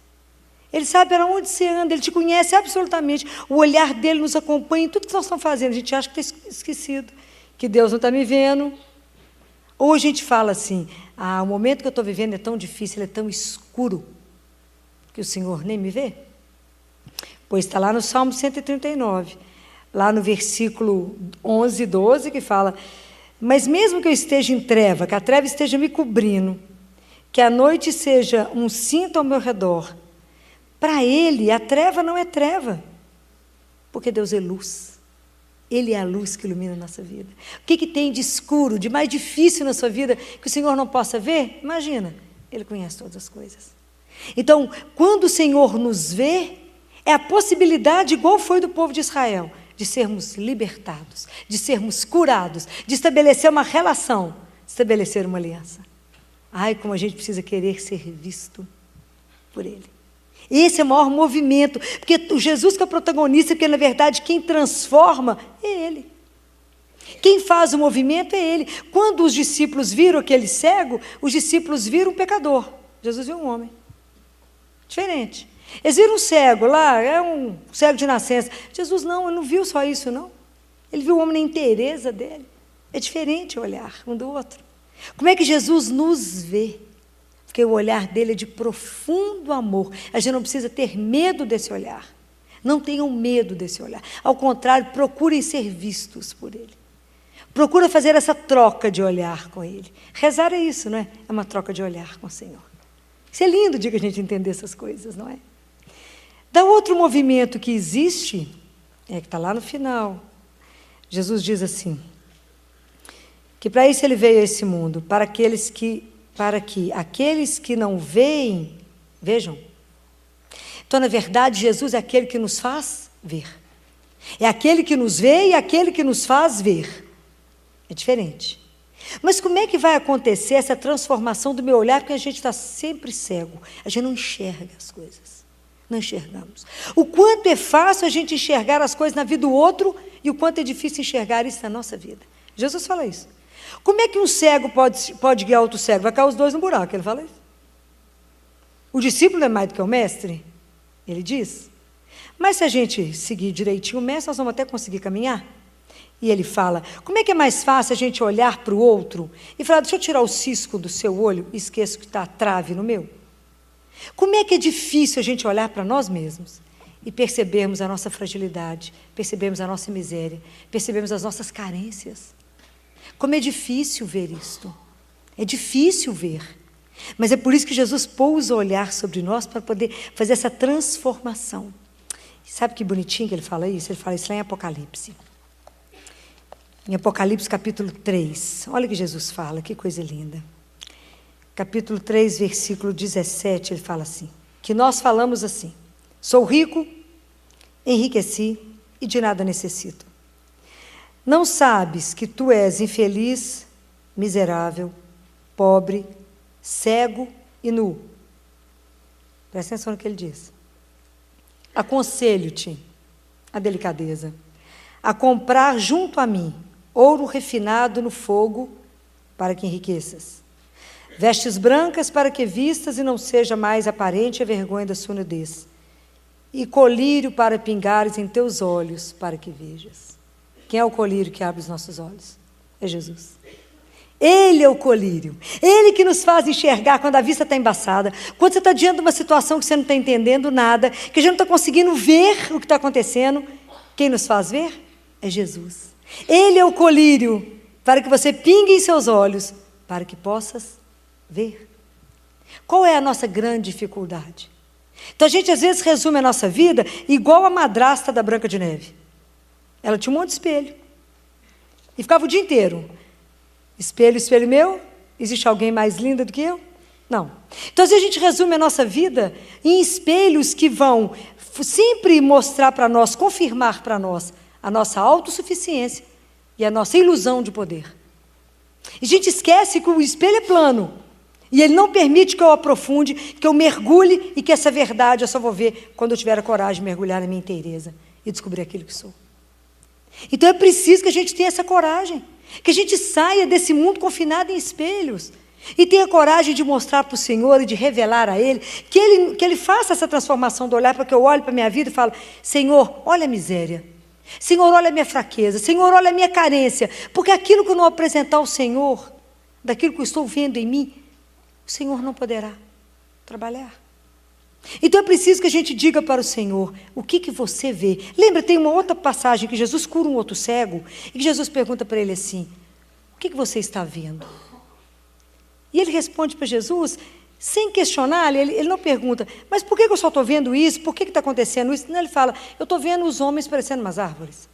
Ele sabe para onde você anda, Ele te conhece absolutamente. O olhar dele nos acompanha em tudo que nós estamos fazendo. A gente acha que está esquecido, que Deus não está me vendo. Ou a gente fala assim: o momento que eu estou vivendo é tão difícil, ele é tão escuro, que o Senhor nem me vê. Pois está lá no Salmo 139, lá no versículo 11 e 12, que fala: mas mesmo que eu esteja em treva, que a treva esteja me cobrindo, que a noite seja um cinto ao meu redor, para Ele a treva não é treva, porque Deus é luz. Ele é a luz que ilumina a nossa vida. O que tem de escuro, de mais difícil na sua vida, que o Senhor não possa ver? Imagina, Ele conhece todas as coisas. Então, quando o Senhor nos vê, é a possibilidade, igual foi do povo de Israel, de sermos libertados, de sermos curados, de estabelecer uma relação, de estabelecer uma aliança. Ai, como a gente precisa querer ser visto por Ele. Esse é o maior movimento, porque o Jesus que é o protagonista, porque na verdade quem transforma é Ele. Quem faz o movimento é Ele. Quando os discípulos viram aquele cego, os discípulos viram um pecador. Jesus viu um homem. Diferente. Eles viram um cego lá, é um cego de nascença. Jesus não, ele não viu só isso, não. Ele viu o homem na inteireza dele. É diferente o olhar um do outro. Como é que Jesus nos vê? Porque o olhar dele é de profundo amor. A gente não precisa ter medo desse olhar. Não tenham medo desse olhar. Ao contrário, procurem ser vistos por Ele. Procura fazer essa troca de olhar com Ele. Rezar é isso, não é? É uma troca de olhar com o Senhor. Isso é lindo de que a gente entender essas coisas, não é? Da outro movimento que existe, que está lá no final, Jesus diz assim: que para isso ele veio a esse mundo, para que aqueles que não veem, vejam. Então, na verdade, Jesus é aquele que nos faz ver. É aquele que nos vê e aquele que nos faz ver. É diferente. Mas como é que vai acontecer essa transformação do meu olhar? Porque a gente está sempre cego. A gente não enxerga as coisas. Não enxergamos. O quanto é fácil a gente enxergar as coisas na vida do outro e o quanto é difícil enxergar isso na nossa vida. Jesus fala isso. Como é que um cego pode guiar outro cego? Vai cair os dois no buraco, ele fala isso. O discípulo é mais do que o mestre, ele diz. Mas se a gente seguir direitinho o mestre, nós vamos até conseguir caminhar. E ele fala, como é que é mais fácil a gente olhar para o outro e falar, deixa eu tirar o cisco do seu olho e esqueço que está a trave no meu? Como é que é difícil a gente olhar para nós mesmos e percebermos a nossa fragilidade, percebermos a nossa miséria, percebermos as nossas carências? Como é difícil ver isto. É difícil ver. Mas é por isso que Jesus pôs o olhar sobre nós para poder fazer essa transformação. Sabe que bonitinho que ele fala isso? Ele fala isso lá em Apocalipse. Em Apocalipse capítulo 3. Olha o que Jesus fala, que coisa linda. Capítulo 3, versículo 17, ele fala assim, que nós falamos assim, sou rico, enriqueci e de nada necessito. Não sabes que tu és infeliz, miserável, pobre, cego e nu. Presta atenção no que ele diz. Aconselho-te a delicadeza, a comprar junto a mim ouro refinado no fogo para que enriqueças. Vestes brancas para que vistas e não seja mais aparente a vergonha da sua nudez. E colírio para pingares em teus olhos para que vejas. Quem é o colírio que abre os nossos olhos? É Jesus. Ele é o colírio. Ele que nos faz enxergar quando a vista está embaçada, quando você está diante de uma situação que você não está entendendo nada, que a gente não está conseguindo ver o que está acontecendo. Quem nos faz ver? É Jesus. Ele é o colírio para que você pingue em seus olhos, para que possas ver. Qual é a nossa grande dificuldade? Então a gente às vezes resume a nossa vida igual a madrasta da Branca de Neve. Ela tinha um monte de espelho. E ficava o dia inteiro. Espelho, espelho meu, existe alguém mais linda do que eu? Não. Então às vezes a gente resume a nossa vida em espelhos que vão sempre mostrar para nós, confirmar para nós a nossa autossuficiência e a nossa ilusão de poder. E a gente esquece que o espelho é plano. E ele não permite que eu aprofunde, que eu mergulhe e que essa verdade eu só vou ver quando eu tiver a coragem de mergulhar na minha inteireza e descobrir aquilo que sou. Então é preciso que a gente tenha essa coragem, que a gente saia desse mundo confinado em espelhos e tenha coragem de mostrar para o Senhor e de revelar a Ele, que Ele faça essa transformação do olhar para que eu olhe para a minha vida e falo, Senhor, olha a miséria, Senhor, olha a minha fraqueza, Senhor, olha a minha carência, porque aquilo que eu não apresentar ao Senhor, daquilo que eu estou vendo em mim, o Senhor não poderá trabalhar. Então é preciso que a gente diga para o Senhor, o que você vê? Lembra, tem uma outra passagem que Jesus cura um outro cego, e que Jesus pergunta para ele assim, o que você está vendo? E ele responde para Jesus, sem questionar, ele não pergunta, mas por que eu só estou vendo isso? Por que está acontecendo isso? Não, ele fala, eu estou vendo os homens parecendo umas árvores.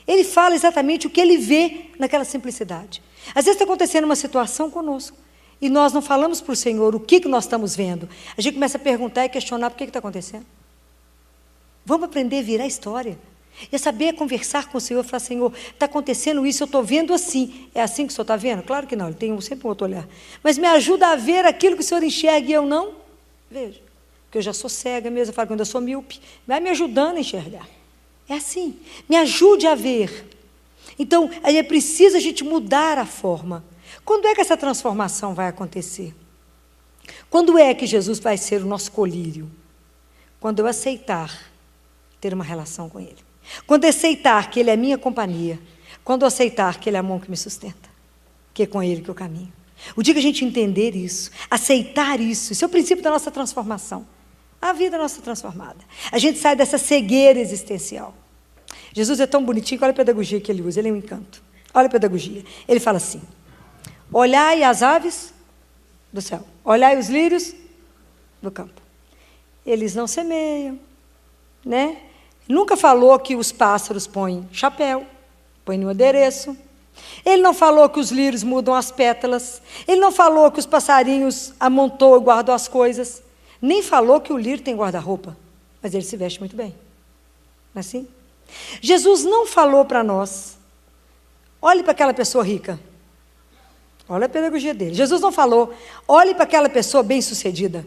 Ele fala exatamente o que ele vê naquela simplicidade. Às vezes está acontecendo uma situação conosco, e nós não falamos para o Senhor o que nós estamos vendo. A gente começa a perguntar e questionar por que está acontecendo. Vamos aprender a virar a história. E saber conversar com o Senhor, falar, Senhor, está acontecendo isso, eu estou vendo assim. É assim que o Senhor está vendo? Claro que não, ele tem sempre um outro olhar. Mas me ajuda a ver aquilo que o Senhor enxerga e eu não vejo. Porque eu já sou cega mesmo, eu falo quando eu sou míope. Vai me ajudando a enxergar. É assim, me ajude a ver. Então, aí é preciso a gente mudar a forma. Quando é que essa transformação vai acontecer? Quando é que Jesus vai ser o nosso colírio? Quando eu aceitar ter uma relação com Ele. Quando eu aceitar que Ele é minha companhia. Quando eu aceitar que Ele é a mão que me sustenta. Que é com Ele que eu caminho. O dia que a gente entender isso, aceitar isso, isso é o princípio da nossa transformação. A vida nossa transformada. A gente sai dessa cegueira existencial. Jesus é tão bonitinho, olha a pedagogia que Ele usa, Ele é um encanto. Olha a pedagogia. Ele fala assim, olhai as aves do céu, olhai os lírios do campo. Eles não semeiam, né? Nunca falou que os pássaros põem chapéu, põem no adereço. Ele não falou que os lírios mudam as pétalas. Ele não falou que os passarinhos amontoam e guardam as coisas. Nem falou que o lírio tem guarda-roupa. Mas ele se veste muito bem. Não é assim? Jesus não falou para nós, olhe para aquela pessoa rica. Olha a pedagogia dele. Jesus não falou, olhe para aquela pessoa bem-sucedida.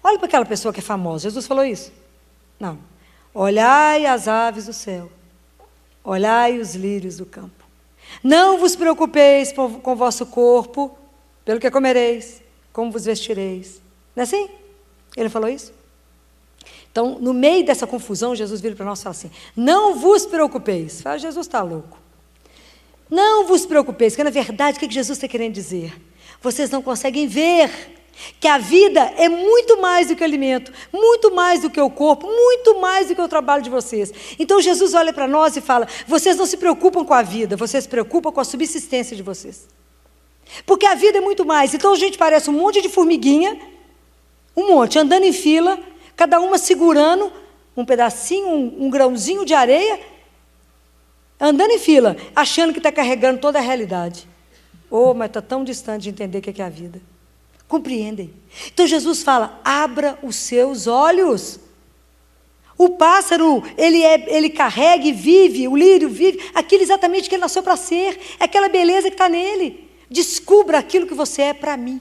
Olhe para aquela pessoa que é famosa. Jesus falou isso? Não. Olhai as aves do céu. Olhai os lírios do campo. Não vos preocupeis com o vosso corpo, pelo que comereis, como vos vestireis. Não é assim? Ele falou isso? Então, no meio dessa confusão, Jesus vira para nós e fala assim, não vos preocupeis. Fala, Jesus está louco. Não vos preocupeis, porque na verdade, o que Jesus está querendo dizer? Vocês não conseguem ver que a vida é muito mais do que o alimento, muito mais do que o corpo, muito mais do que o trabalho de vocês. Então Jesus olha para nós e fala, vocês não se preocupam com a vida, vocês se preocupam com a subsistência de vocês. Porque a vida é muito mais. Então a gente parece um monte de formiguinha, um monte, andando em fila, cada uma segurando um pedacinho, um grãozinho de areia, andando em fila, achando que está carregando toda a realidade. Oh, mas está tão distante de entender o que é a vida. Compreendem? Então Jesus fala, abra os seus olhos. O pássaro, ele carrega e vive, o lírio vive, aquilo exatamente que ele nasceu para ser, é aquela beleza que está nele. Descubra aquilo que você é para mim.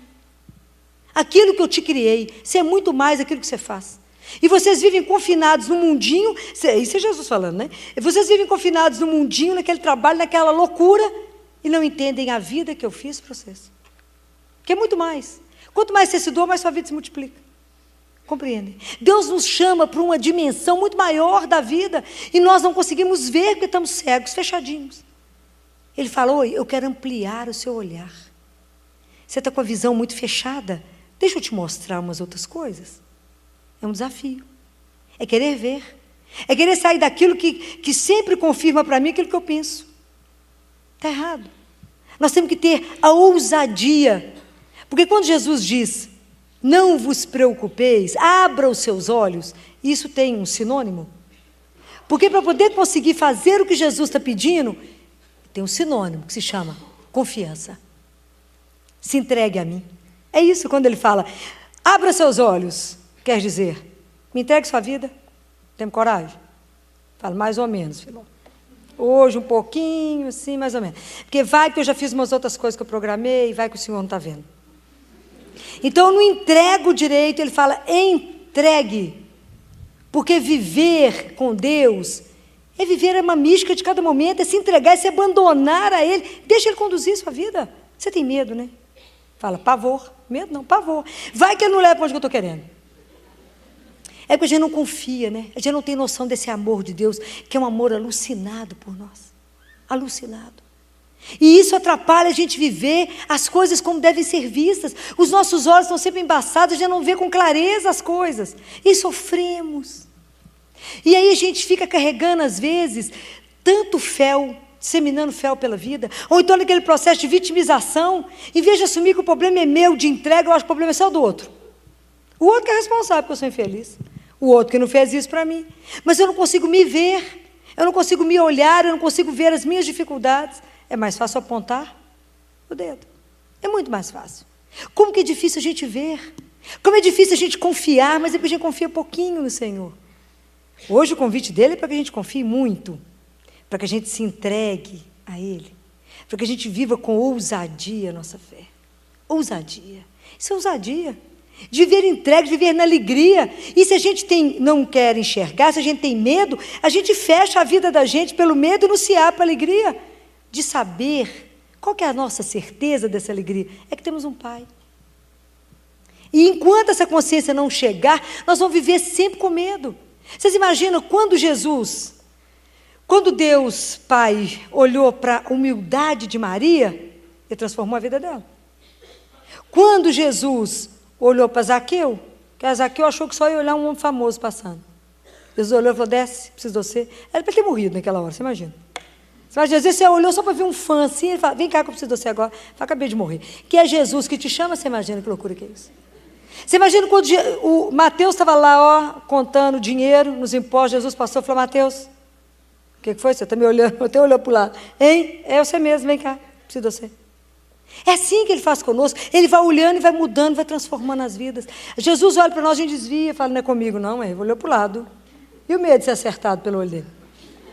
Aquilo que eu te criei, você é muito mais aquilo que você faz. E vocês vivem confinados no mundinho, isso é Jesus falando, né? Vocês vivem confinados no mundinho, naquele trabalho, naquela loucura, e não entendem a vida que eu fiz para vocês. Que é muito mais. Quanto mais você se doa, mais sua vida se multiplica. Compreendem? Deus nos chama para uma dimensão muito maior da vida, e nós não conseguimos ver porque estamos cegos, fechadinhos. Ele falou, eu quero ampliar o seu olhar. Você está com a visão muito fechada? Deixa eu te mostrar umas outras coisas. É um desafio. É querer ver. É querer sair daquilo que sempre confirma para mim aquilo que eu penso. Está errado. Nós temos que ter a ousadia. Porque quando Jesus diz, não vos preocupeis, abra os seus olhos, isso tem um sinônimo. Porque para poder conseguir fazer o que Jesus está pedindo, tem um sinônimo que se chama confiança. Se entregue a mim. É isso quando ele fala, abra seus olhos. Quer dizer, me entregue sua vida. Tem coragem? Fala, mais ou menos, filho. Hoje um pouquinho, assim, mais ou menos. Porque vai que eu já fiz umas outras coisas que eu programei, vai que o Senhor não está vendo. Então, eu não entrego direito, ele fala, entregue. Porque viver com Deus é viver uma mística de cada momento, é se entregar, é se abandonar a Ele. Deixa Ele conduzir sua vida. Você tem medo, né? Fala, pavor. Medo não, pavor. Vai que Ele não leva para onde eu estou querendo. É porque a gente não confia, né? A gente não tem noção desse amor de Deus, que é um amor alucinado por nós. Alucinado. E isso atrapalha a gente viver as coisas como devem ser vistas. Os nossos olhos estão sempre embaçados, a gente não vê com clareza as coisas. E sofremos. E aí a gente fica carregando, às vezes, tanto fel, disseminando fel pela vida, ou então naquele processo de vitimização, em vez de assumir que o problema é meu, de entrega, eu acho que o problema é só do outro. O outro que é responsável porque eu sou infeliz. O outro que não fez isso para mim. Mas eu não consigo me ver, eu não consigo me olhar, eu não consigo ver as minhas dificuldades. É mais fácil apontar o dedo. É muito mais fácil. Como que é difícil a gente ver. Como é difícil a gente confiar, mas é porque a gente confia pouquinho no Senhor. Hoje o convite dele é para que a gente confie muito. Para que a gente se entregue a Ele. Para que a gente viva com ousadia a nossa fé. Ousadia. Isso é ousadia. De viver entregue, de viver na alegria. E se a gente não quer enxergar, se a gente tem medo, a gente fecha a vida da gente pelo medo e não se abre para a alegria. De saber, qual que é a nossa certeza dessa alegria? É que temos um Pai. E enquanto essa consciência não chegar, nós vamos viver sempre com medo. Vocês imaginam quando Deus Pai olhou para a humildade de Maria, Ele transformou a vida dela. Quando Jesus olhou para Zaqueu, que Zaqueu achou que só ia olhar um homem famoso passando. Jesus olhou e falou, desce, preciso de você. Era para ter morrido naquela hora, você imagina. Às vezes você olhou só para ver um fã assim, ele fala, vem cá que eu preciso de você agora. Eu acabei de morrer. Que é Jesus que te chama, você imagina que loucura que é isso. Você imagina quando o Mateus estava lá, contando dinheiro nos impostos, Jesus passou e falou, Mateus, que foi? Você está me olhando, até olhou para o lado. Hein? É você mesmo, vem cá, preciso de você. É assim que Ele faz conosco. Ele vai olhando e vai mudando, vai transformando as vidas. Jesus olha para nós, a gente desvia, fala, não é comigo não, ele olhou para o lado. E o medo de ser acertado pelo olho dele?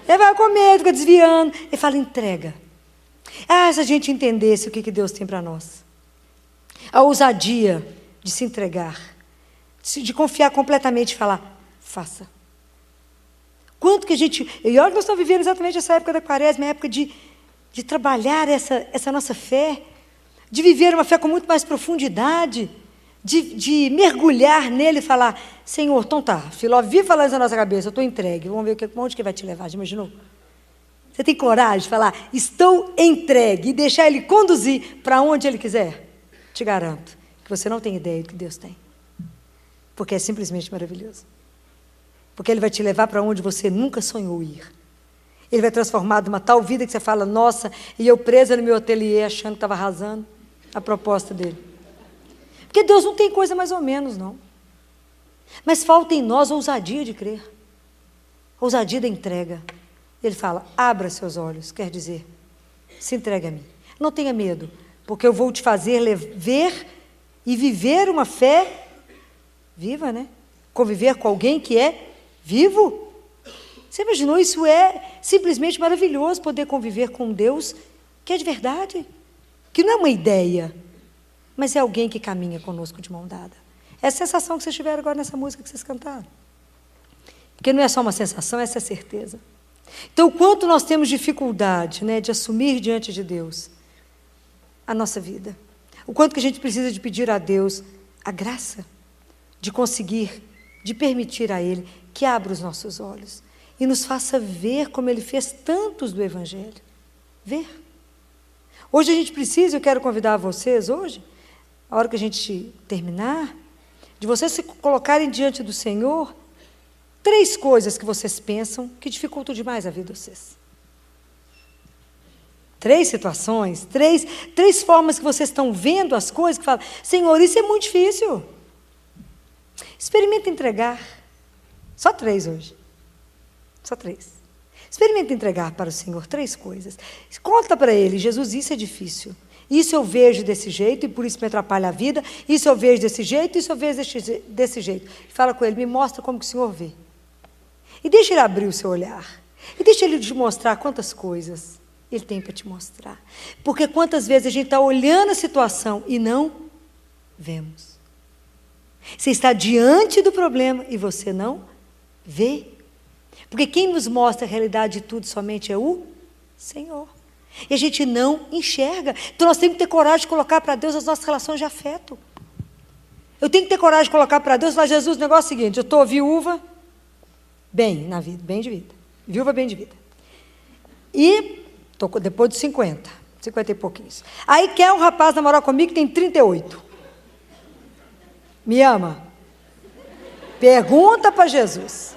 Ele vai com medo, fica desviando. Ele fala, entrega. Se a gente entendesse o que Deus tem para nós. A ousadia de se entregar. De confiar completamente e falar, faça. Quanto que a gente... E olha que nós estamos vivendo exatamente essa época da quaresma, a época de trabalhar essa nossa fé, de viver uma fé com muito mais profundidade, de mergulhar nele e falar, Senhor, então tá, Filó, vive falando isso na nossa cabeça, eu estou entregue, vamos ver onde que vai te levar, já imaginou? Você tem coragem de falar, estou entregue, e deixar Ele conduzir para onde Ele quiser? Te garanto que você não tem ideia do que Deus tem, porque é simplesmente maravilhoso, porque Ele vai te levar para onde você nunca sonhou ir. Ele vai transformar de uma tal vida que você fala, nossa, e eu presa no meu ateliê achando que estava arrasando a proposta dele. Porque Deus não tem coisa mais ou menos, não. Mas falta em nós ousadia de crer. Ousadia da entrega. Ele fala, abra seus olhos, quer dizer, se entregue a mim. Não tenha medo, porque eu vou te fazer ver e viver uma fé viva, né? Conviver com alguém que é vivo. Você imaginou? Isso é simplesmente maravilhoso, poder conviver com Deus que é de verdade, que não é uma ideia, mas é alguém que caminha conosco de mão dada. É a sensação que vocês tiveram agora nessa música que vocês cantaram. Porque não é só uma sensação, essa é a certeza. Então, o quanto nós temos dificuldade, né, de assumir diante de Deus a nossa vida. O quanto que a gente precisa de pedir a Deus a graça de conseguir, de permitir a Ele que abra os nossos olhos e nos faça ver como Ele fez tantos do Evangelho. Ver. Hoje a gente precisa, eu quero convidar vocês hoje, a hora que a gente terminar, de vocês se colocarem diante do Senhor, 3 coisas que vocês pensam que dificultam demais a vida de vocês. 3 situações, 3 formas que vocês estão vendo as coisas, que falam, Senhor, isso é muito difícil. Experimenta entregar. Só 3 hoje. Só 3. Experimenta entregar para o Senhor 3 coisas. Conta para Ele, Jesus, isso é difícil. Isso eu vejo desse jeito e por isso me atrapalha a vida. Isso eu vejo desse jeito, isso eu vejo desse jeito. Fala com Ele, me mostra como que o Senhor vê. E deixa Ele abrir o seu olhar. E deixa Ele te mostrar quantas coisas Ele tem para te mostrar. Porque quantas vezes a gente está olhando a situação e não vemos. Você está diante do problema e você não vê. Porque quem nos mostra a realidade de tudo somente é o Senhor. E a gente não enxerga. Então nós temos que ter coragem de colocar para Deus as nossas relações de afeto. Eu tenho que ter coragem de colocar para Deus e falar, Jesus, o negócio é o seguinte, eu estou viúva, bem na vida, bem de vida. Viúva, bem de vida. E estou depois dos 50 e pouquinhos. Aí quer um rapaz namorar comigo que tem 38. Me ama? Pergunta para Jesus.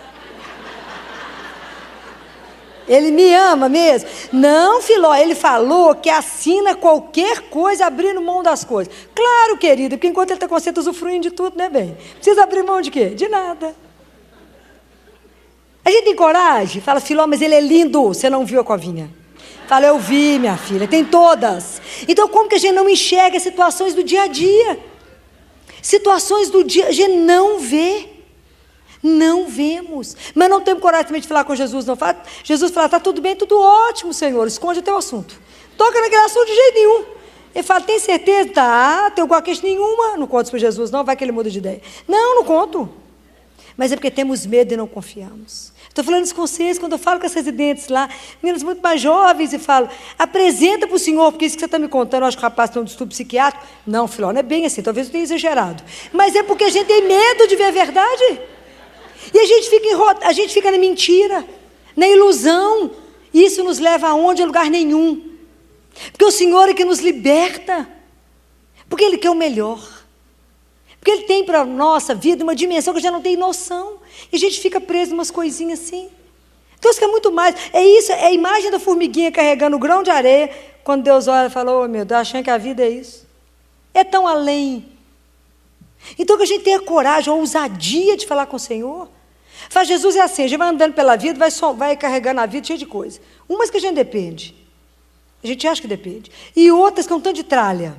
Ele me ama mesmo? Não, Filó, ele falou que assina qualquer coisa abrindo mão das coisas. Claro, querida, porque enquanto ele está com você, está usufruindo de tudo, né, bem? Precisa abrir mão de quê? De nada. A gente tem coragem? Fala, Filó, mas ele é lindo, você não viu a covinha? Fala, eu vi, minha filha, tem todas. Então, como que a gente não enxerga situações do dia a dia? Situações do dia, a gente não vê. Não vemos, mas não temos coragem também de falar com Jesus, não. Jesus fala, está tudo bem, tudo ótimo, Senhor, esconde o teu assunto. Toca naquele assunto de jeito nenhum. Ele fala, tem certeza? Tá, tenho qualquer queixa nenhuma. Não conto para Jesus, não, vai que ele muda de ideia. Não, não conto. Mas é porque temos medo e não confiamos. Estou falando isso com vocês, quando eu falo com as residentes lá, meninas muito mais jovens, e falo, apresenta para o Senhor, porque isso que você está me contando, eu acho que o rapaz tem um distúrbio psiquiátrico. Não, filho, não é bem assim, talvez eu tenha exagerado. Mas é porque a gente tem medo de ver a verdade. E a gente fica na mentira, na ilusão. E isso nos leva aonde? A lugar nenhum. Porque o Senhor é que nos liberta. Porque Ele quer o melhor. Porque Ele tem para a nossa vida uma dimensão que a gente não tem noção. E a gente fica preso em umas coisinhas assim. Então isso que é muito mais. É isso, é a imagem da formiguinha carregando o grão de areia. Quando Deus olha e fala, oh meu Deus, achando que a vida é isso. É tão além. Então que a gente tenha coragem, a ousadia de falar com o Senhor. Fala, Jesus é assim, a gente vai andando pela vida, vai carregando a vida cheia de coisa. Umas que a gente depende, a gente acha que depende. E outras que é um tanto de tralha.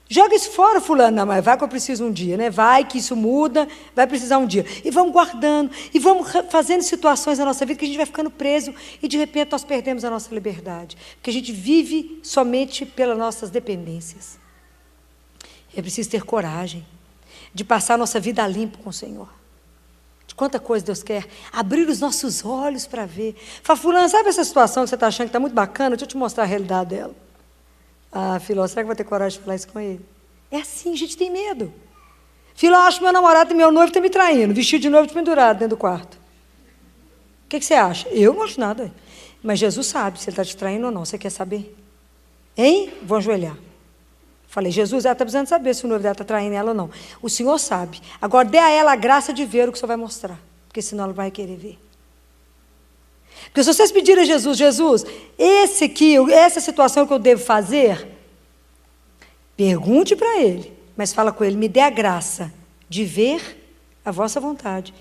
Joga isso fora, fulano. Não, mas vai que eu preciso um dia, né? Vai que isso muda, vai precisar um dia. E vamos guardando, e vamos fazendo situações na nossa vida que a gente vai ficando preso e de repente nós perdemos a nossa liberdade. Porque a gente vive somente pelas nossas dependências. É preciso ter coragem de passar a nossa vida a limpo com o Senhor. De quanta coisa Deus quer. Abrir os nossos olhos para ver. Fala, fulano, sabe essa situação que você está achando que está muito bacana? Deixa eu te mostrar a realidade dela. Ah, Filó, será que vai ter coragem de falar isso com ele? É assim, a gente tem medo. Filó, acho que meu namorado e meu noivo estão me traindo, vestido de noivo pendurado dentro do quarto. O que você acha? Eu não acho nada. Mas Jesus sabe se ele está te traindo ou não. Você quer saber? Hein? Vou ajoelhar. Falei, Jesus, ela está precisando saber se o noivo dela está traindo ela ou não. O Senhor sabe. Agora dê a ela a graça de ver o que o Senhor vai mostrar. Porque senão ela vai querer ver. Porque se vocês pedirem a Jesus, Jesus, essa situação que eu devo fazer, pergunte para Ele, mas fala com Ele, me dê a graça de ver a vossa vontade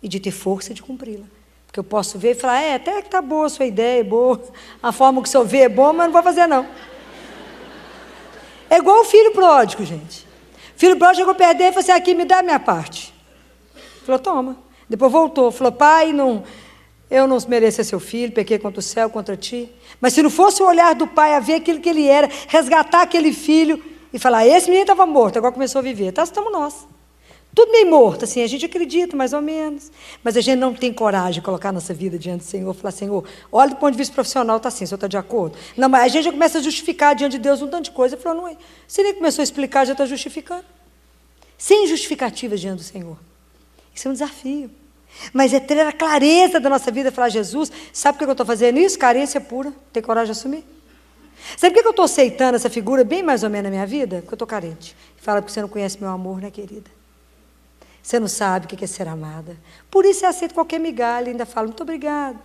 e de ter força de cumpri-la. Porque eu posso ver e falar, até que está boa a sua ideia, é boa, a forma que o Senhor vê é boa, mas não vou fazer não. É igual o filho pródigo, gente. O filho pródigo chegou perto dele e falou assim, aqui, me dá a minha parte. Falou, toma. Depois voltou, falou, pai, eu não mereço ser seu filho, pequei contra o céu, contra ti. Mas se não fosse o olhar do pai a ver aquilo que ele era, resgatar aquele filho e falar, esse menino estava morto, agora começou a viver. Então, estamos nós. Tudo meio morto, assim, a gente acredita, mais ou menos. Mas a gente não tem coragem de colocar nossa vida diante do Senhor, falar, Senhor, olha do ponto de vista profissional, está assim, o Senhor está de acordo? Não, mas a gente já começa a justificar diante de Deus um tanto de coisa. Ele falou, não é. Você nem começou a explicar, já está justificando. Sem justificativa diante do Senhor. Isso é um desafio. Mas é ter a clareza da nossa vida, falar, Jesus, sabe por que eu estou fazendo isso? Carência pura, tem coragem de assumir? Sabe por que eu estou aceitando essa figura bem mais ou menos na minha vida? Porque eu estou carente. Fala, porque você não conhece meu amor, né, querida? Você não sabe o que é ser amada. Por isso você aceita qualquer migalha e ainda fala, muito obrigado.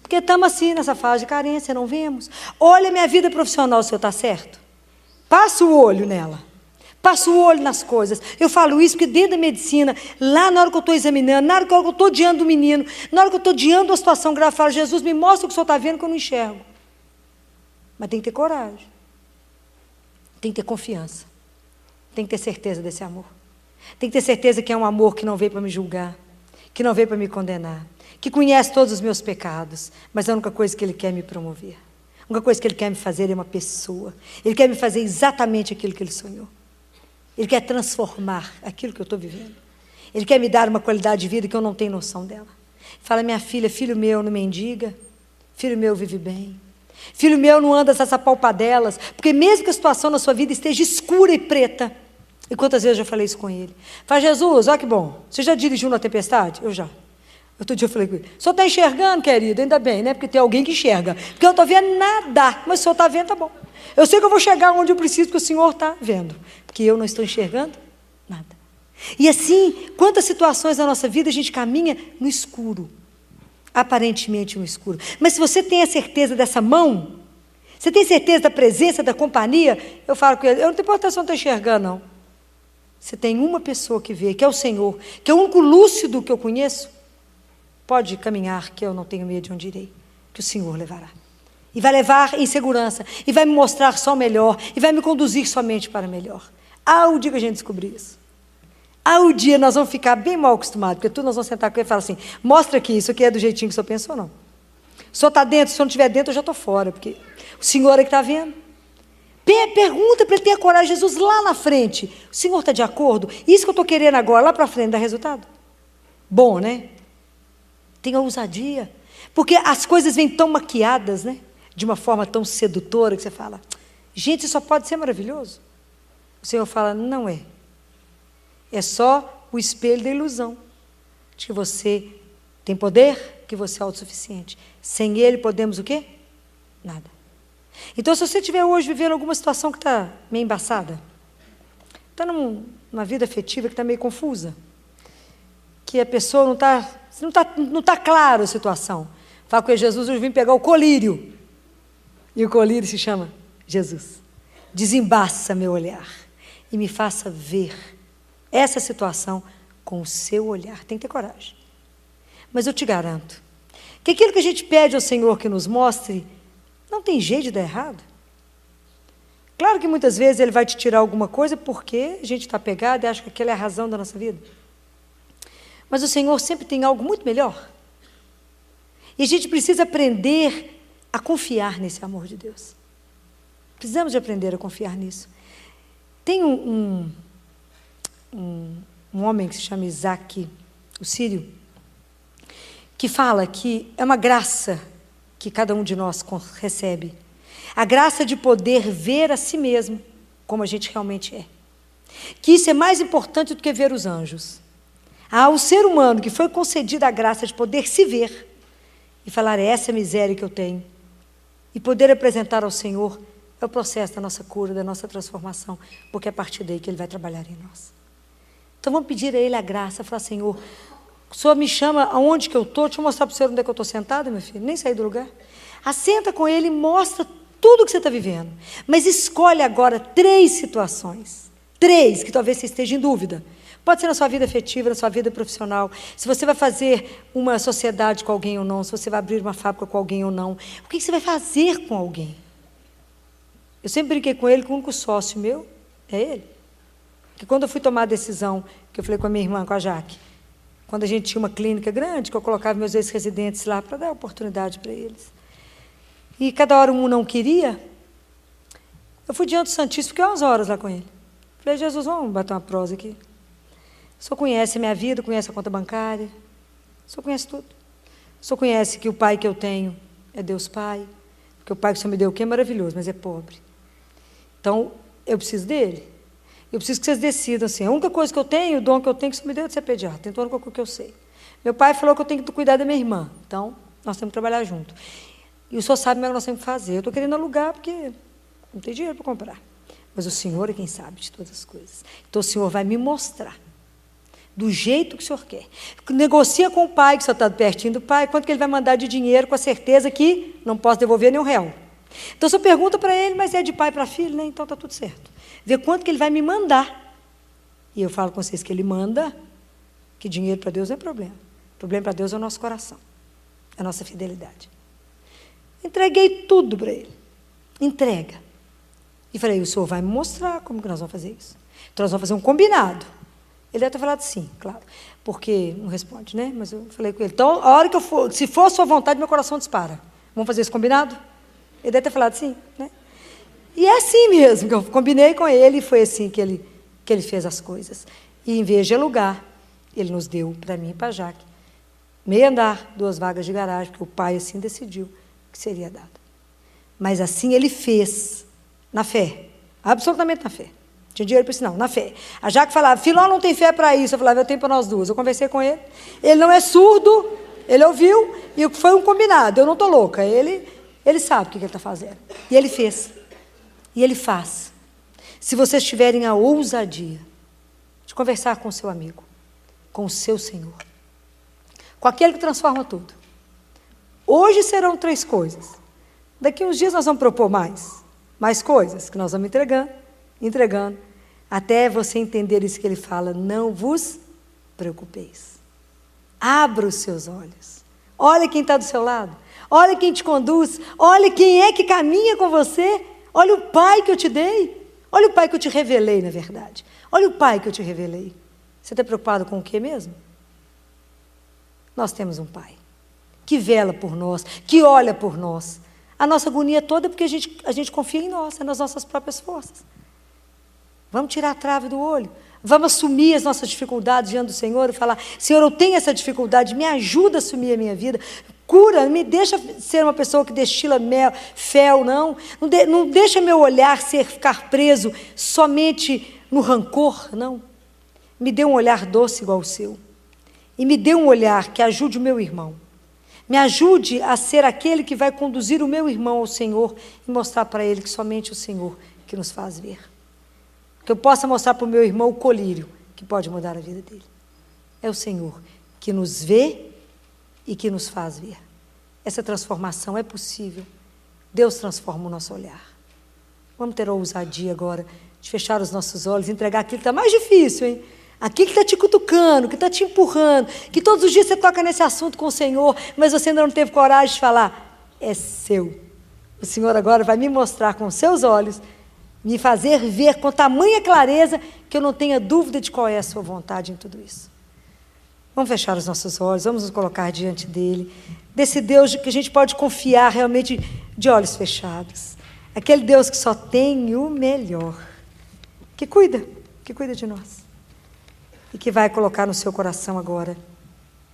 Porque estamos assim nessa fase de carência, não vemos. Olha a minha vida profissional, se eu está certo. Passa o olho nela. Passa o olho nas coisas. Eu falo isso porque dentro da medicina, lá na hora que eu estou examinando, na hora que eu estou diante do menino, na hora que eu estou diante de uma situação grave, eu falo, Jesus, me mostra o que o Senhor está vendo que eu não enxergo. Mas tem que ter coragem. Tem que ter confiança. Tem que ter certeza desse amor. Tem que ter certeza que é um amor que não veio para me julgar, que não veio para me condenar, que conhece todos os meus pecados, mas a única coisa que Ele quer é me promover. A única coisa que Ele quer me fazer é uma pessoa. Ele quer me fazer exatamente aquilo que Ele sonhou. Ele quer transformar aquilo que eu estou vivendo. Ele quer me dar uma qualidade de vida que eu não tenho noção dela. Fala, minha filha, filho meu, não mendiga. Filho meu, vive bem. Filho meu, não anda nessas apalpadelas. Porque mesmo que a situação na sua vida esteja escura e preta, e quantas vezes eu já falei isso com ele? Fala, Jesus, olha que bom. Você já dirigiu na tempestade? Eu já. Outro dia eu falei com ele. O senhor está enxergando, querido? Ainda bem, né? Porque tem alguém que enxerga. Porque eu não estou vendo nada. Mas o senhor está vendo, tá bom. Eu sei que eu vou chegar onde eu preciso, porque o Senhor está vendo. Porque eu não estou enxergando nada. E assim, quantas situações na nossa vida a gente caminha no escuro. Aparentemente no escuro. Mas se você tem a certeza dessa mão, você tem certeza da presença, da companhia, eu falo com ele, eu não tenho importância se eu não estou enxergando, não. Você tem uma pessoa que vê, que é o Senhor, que é o único lúcido que eu conheço, pode caminhar, que eu não tenho medo de onde irei, que o Senhor levará. E vai levar em segurança, e vai me mostrar só o melhor, e vai me conduzir somente para o melhor. O dia que a gente descobrir isso. O dia nós vamos ficar bem mal acostumados, porque tudo nós vamos sentar com ele e falar assim, mostra aqui, isso aqui é do jeitinho que o senhor pensou, não. O senhor está dentro, se o senhor não estiver dentro, eu já estou fora, porque o Senhor é que está vendo. Pergunta para ele ter a coragem, Jesus, lá na frente, o Senhor está de acordo? Isso que eu estou querendo agora, lá para frente, dá resultado? Bom, né? Tenha ousadia, porque as coisas vêm tão maquiadas, né? De uma forma tão sedutora, que você fala, gente, isso só pode ser maravilhoso. O Senhor fala, não é. É só o espelho da ilusão, de que você tem poder, que você é autossuficiente. Sem Ele podemos o quê? Nada. Então, se você estiver hoje vivendo alguma situação que está meio embaçada, está numa vida afetiva que está meio confusa, que a pessoa não está claro a situação, fala com ele, Jesus, eu vim pegar o colírio, e o colírio se chama Jesus. Desembaça meu olhar e me faça ver essa situação com o seu olhar. Tem que ter coragem. Mas eu te garanto que aquilo que a gente pede ao Senhor que nos mostre, não tem jeito de dar errado. Claro que muitas vezes Ele vai te tirar alguma coisa porque a gente está pegado e acha que aquela é a razão da nossa vida. Mas o Senhor sempre tem algo muito melhor. E a gente precisa aprender a confiar nesse amor de Deus. Precisamos de aprender a confiar nisso. Tem um homem que se chama Isaac, o sírio, que fala que é uma graça que cada um de nós recebe. A graça de poder ver a si mesmo como a gente realmente é. Que isso é mais importante do que ver os anjos. Ao ser humano que foi concedida a graça de poder se ver e falar, essa é a miséria que eu tenho, e poder apresentar ao Senhor, é o processo da nossa cura, da nossa transformação, porque é a partir daí que Ele vai trabalhar em nós. Então vamos pedir a Ele a graça, falar, Senhor, o Senhor me chama aonde que eu estou, deixa eu mostrar para o Senhor onde é que eu estou sentada, meu filho, nem saí do lugar. Assenta com Ele e mostra tudo o que você está vivendo, mas escolhe agora 3 situações, 3 que talvez você esteja em dúvida. Pode ser na sua vida afetiva, na sua vida profissional, se você vai fazer uma sociedade com alguém ou não, se você vai abrir uma fábrica com alguém ou não, o que você vai fazer com alguém? Eu sempre brinquei com ele, que o único sócio meu é ele. Porque quando eu fui tomar a decisão, que eu falei com a minha irmã, com a Jaque, quando a gente tinha uma clínica grande, que eu colocava meus ex-residentes lá para dar oportunidade para eles, e cada hora um não queria, eu fui diante do Santíssimo, fiquei umas horas lá com ele. Falei, Jesus, vamos bater uma prosa aqui. O Senhor conhece a minha vida, conhece a conta bancária, o Senhor conhece tudo. O Senhor conhece que o pai que eu tenho é Deus Pai, porque o pai que o Senhor me deu que é maravilhoso, mas é pobre. Então, eu preciso dele. Eu preciso que vocês decidam assim, a única coisa que eu tenho, o dom que eu tenho, que o Senhor me deu é de ser pediatra, então a única coisa que eu sei. Meu pai falou que eu tenho que cuidar da minha irmã, então nós temos que trabalhar junto. E o Senhor sabe como é que nós temos que fazer. Eu estou querendo alugar porque não tem dinheiro para comprar. Mas o Senhor é quem sabe de todas as coisas. Então o Senhor vai me mostrar do jeito que o Senhor quer. Negocia com o pai, que o Senhor está pertinho do pai, quanto que ele vai mandar de dinheiro, com a certeza que não posso devolver nenhum real. Então, você pergunta para ele, mas é de pai para filho, né? Então está tudo certo. Vê quanto que ele vai me mandar. E eu falo com vocês que ele manda, que dinheiro para Deus não é problema. O problema para Deus é o nosso coração, a nossa fidelidade. Entreguei tudo para ele. Entrega. E falei, o Senhor vai me mostrar como que nós vamos fazer isso. Então, nós vamos fazer um combinado. Ele deve ter falado sim, claro, porque não responde, né? Mas eu falei com ele, então, a hora que eu for, se for a sua vontade, meu coração dispara. Vamos fazer esse combinado? Ele deve ter falado sim, né? E é assim mesmo, que eu combinei com ele, e foi assim que ele fez as coisas. E em vez de alugar, ele nos deu, para mim e para a Jaque, meio andar, 2 vagas de garagem, porque o pai assim decidiu que seria dado. Mas assim ele fez, na fé, absolutamente na fé. Tinha dinheiro para isso, não, na fé. A Jaque falava, Filó não tem fé para isso. Eu falava, eu tenho para nós duas. Eu conversei com ele. Ele não é surdo, ele ouviu, e foi um combinado. Eu não estou louca. Ele sabe o que ele está fazendo. E ele fez. E ele faz. Se vocês tiverem a ousadia de conversar com o seu amigo, com o seu Senhor, com aquele que transforma tudo. Hoje serão 3 coisas. Daqui uns dias nós vamos propor mais coisas, que nós vamos entregando, até você entender isso que ele fala, não vos preocupeis. Abra os seus olhos. Olha quem está do seu lado. Olha quem te conduz. Olha quem é que caminha com você. Olha o Pai que eu te dei. Olha o Pai que eu te revelei, na verdade. Olha o Pai que eu te revelei. Você está preocupado com o quê mesmo? Nós temos um Pai que vela por nós, que olha por nós. A nossa agonia toda é porque a gente confia em nós, é nas nossas próprias forças. Vamos tirar a trave do olho. Vamos assumir as nossas dificuldades diante do Senhor e falar, Senhor, eu tenho essa dificuldade, me ajuda a assumir a minha vida. Cura, me deixa ser uma pessoa que destila fel, não deixa meu olhar ficar preso somente no rancor, não. Me dê um olhar doce igual o seu. E me dê um olhar que ajude o meu irmão. Me ajude a ser aquele que vai conduzir o meu irmão ao Senhor e mostrar para ele que somente o Senhor que nos faz ver. Que eu possa mostrar para o meu irmão o colírio que pode mudar a vida dele. É o Senhor que nos vê e que nos faz ver. Essa transformação é possível. Deus transforma o nosso olhar. Vamos ter a ousadia agora de fechar os nossos olhos, entregar aquilo que está mais difícil, hein? Aqui que está te cutucando, que está te empurrando, que todos os dias você toca nesse assunto com o Senhor, mas você ainda não teve coragem de falar, é seu. O Senhor agora vai me mostrar com os seus olhos, me fazer ver com tamanha clareza que eu não tenha dúvida de qual é a sua vontade em tudo isso. Vamos fechar os nossos olhos, vamos nos colocar diante dele, desse Deus que a gente pode confiar realmente de olhos fechados. Aquele Deus que só tem o melhor, que cuida de nós. E que vai colocar no seu coração agora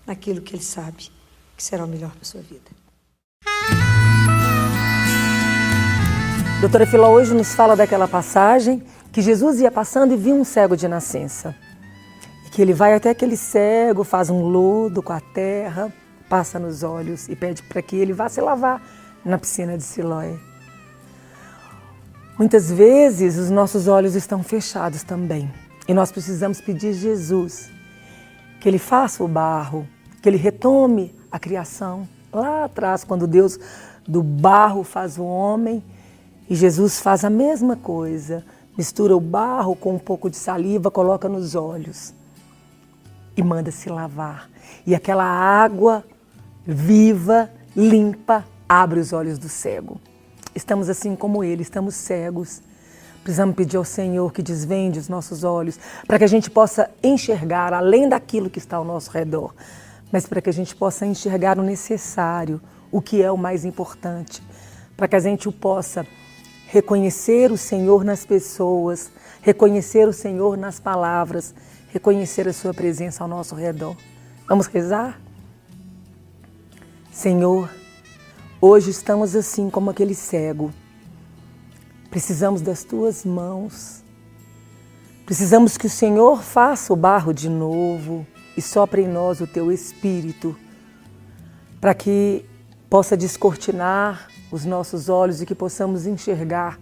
aquilo que ele sabe que será o melhor para a sua vida. Doutora Filó hoje nos fala daquela passagem que Jesus ia passando e viu um cego de nascença. E que ele vai até aquele cego, faz um lodo com a terra, passa nos olhos e pede para que ele vá se lavar na piscina de Siloé. Muitas vezes os nossos olhos estão fechados também. E nós precisamos pedir a Jesus que Ele faça o barro, que Ele retome a criação. Lá atrás, quando Deus do barro faz o homem, e Jesus faz a mesma coisa. Mistura o barro com um pouco de saliva, coloca nos olhos e manda se lavar. E aquela água viva, limpa, abre os olhos do cego. Estamos assim como Ele, estamos cegos. Precisamos pedir ao Senhor que desvende os nossos olhos para que a gente possa enxergar além daquilo que está ao nosso redor, mas para que a gente possa enxergar o necessário, o que é o mais importante, para que a gente possa reconhecer o Senhor nas pessoas, reconhecer o Senhor nas palavras, reconhecer a sua presença ao nosso redor. Vamos rezar? Senhor, hoje estamos assim como aquele cego. Precisamos das Tuas mãos. Precisamos que o Senhor faça o barro de novo e sopre em nós o Teu Espírito, para que possa descortinar os nossos olhos e que possamos enxergar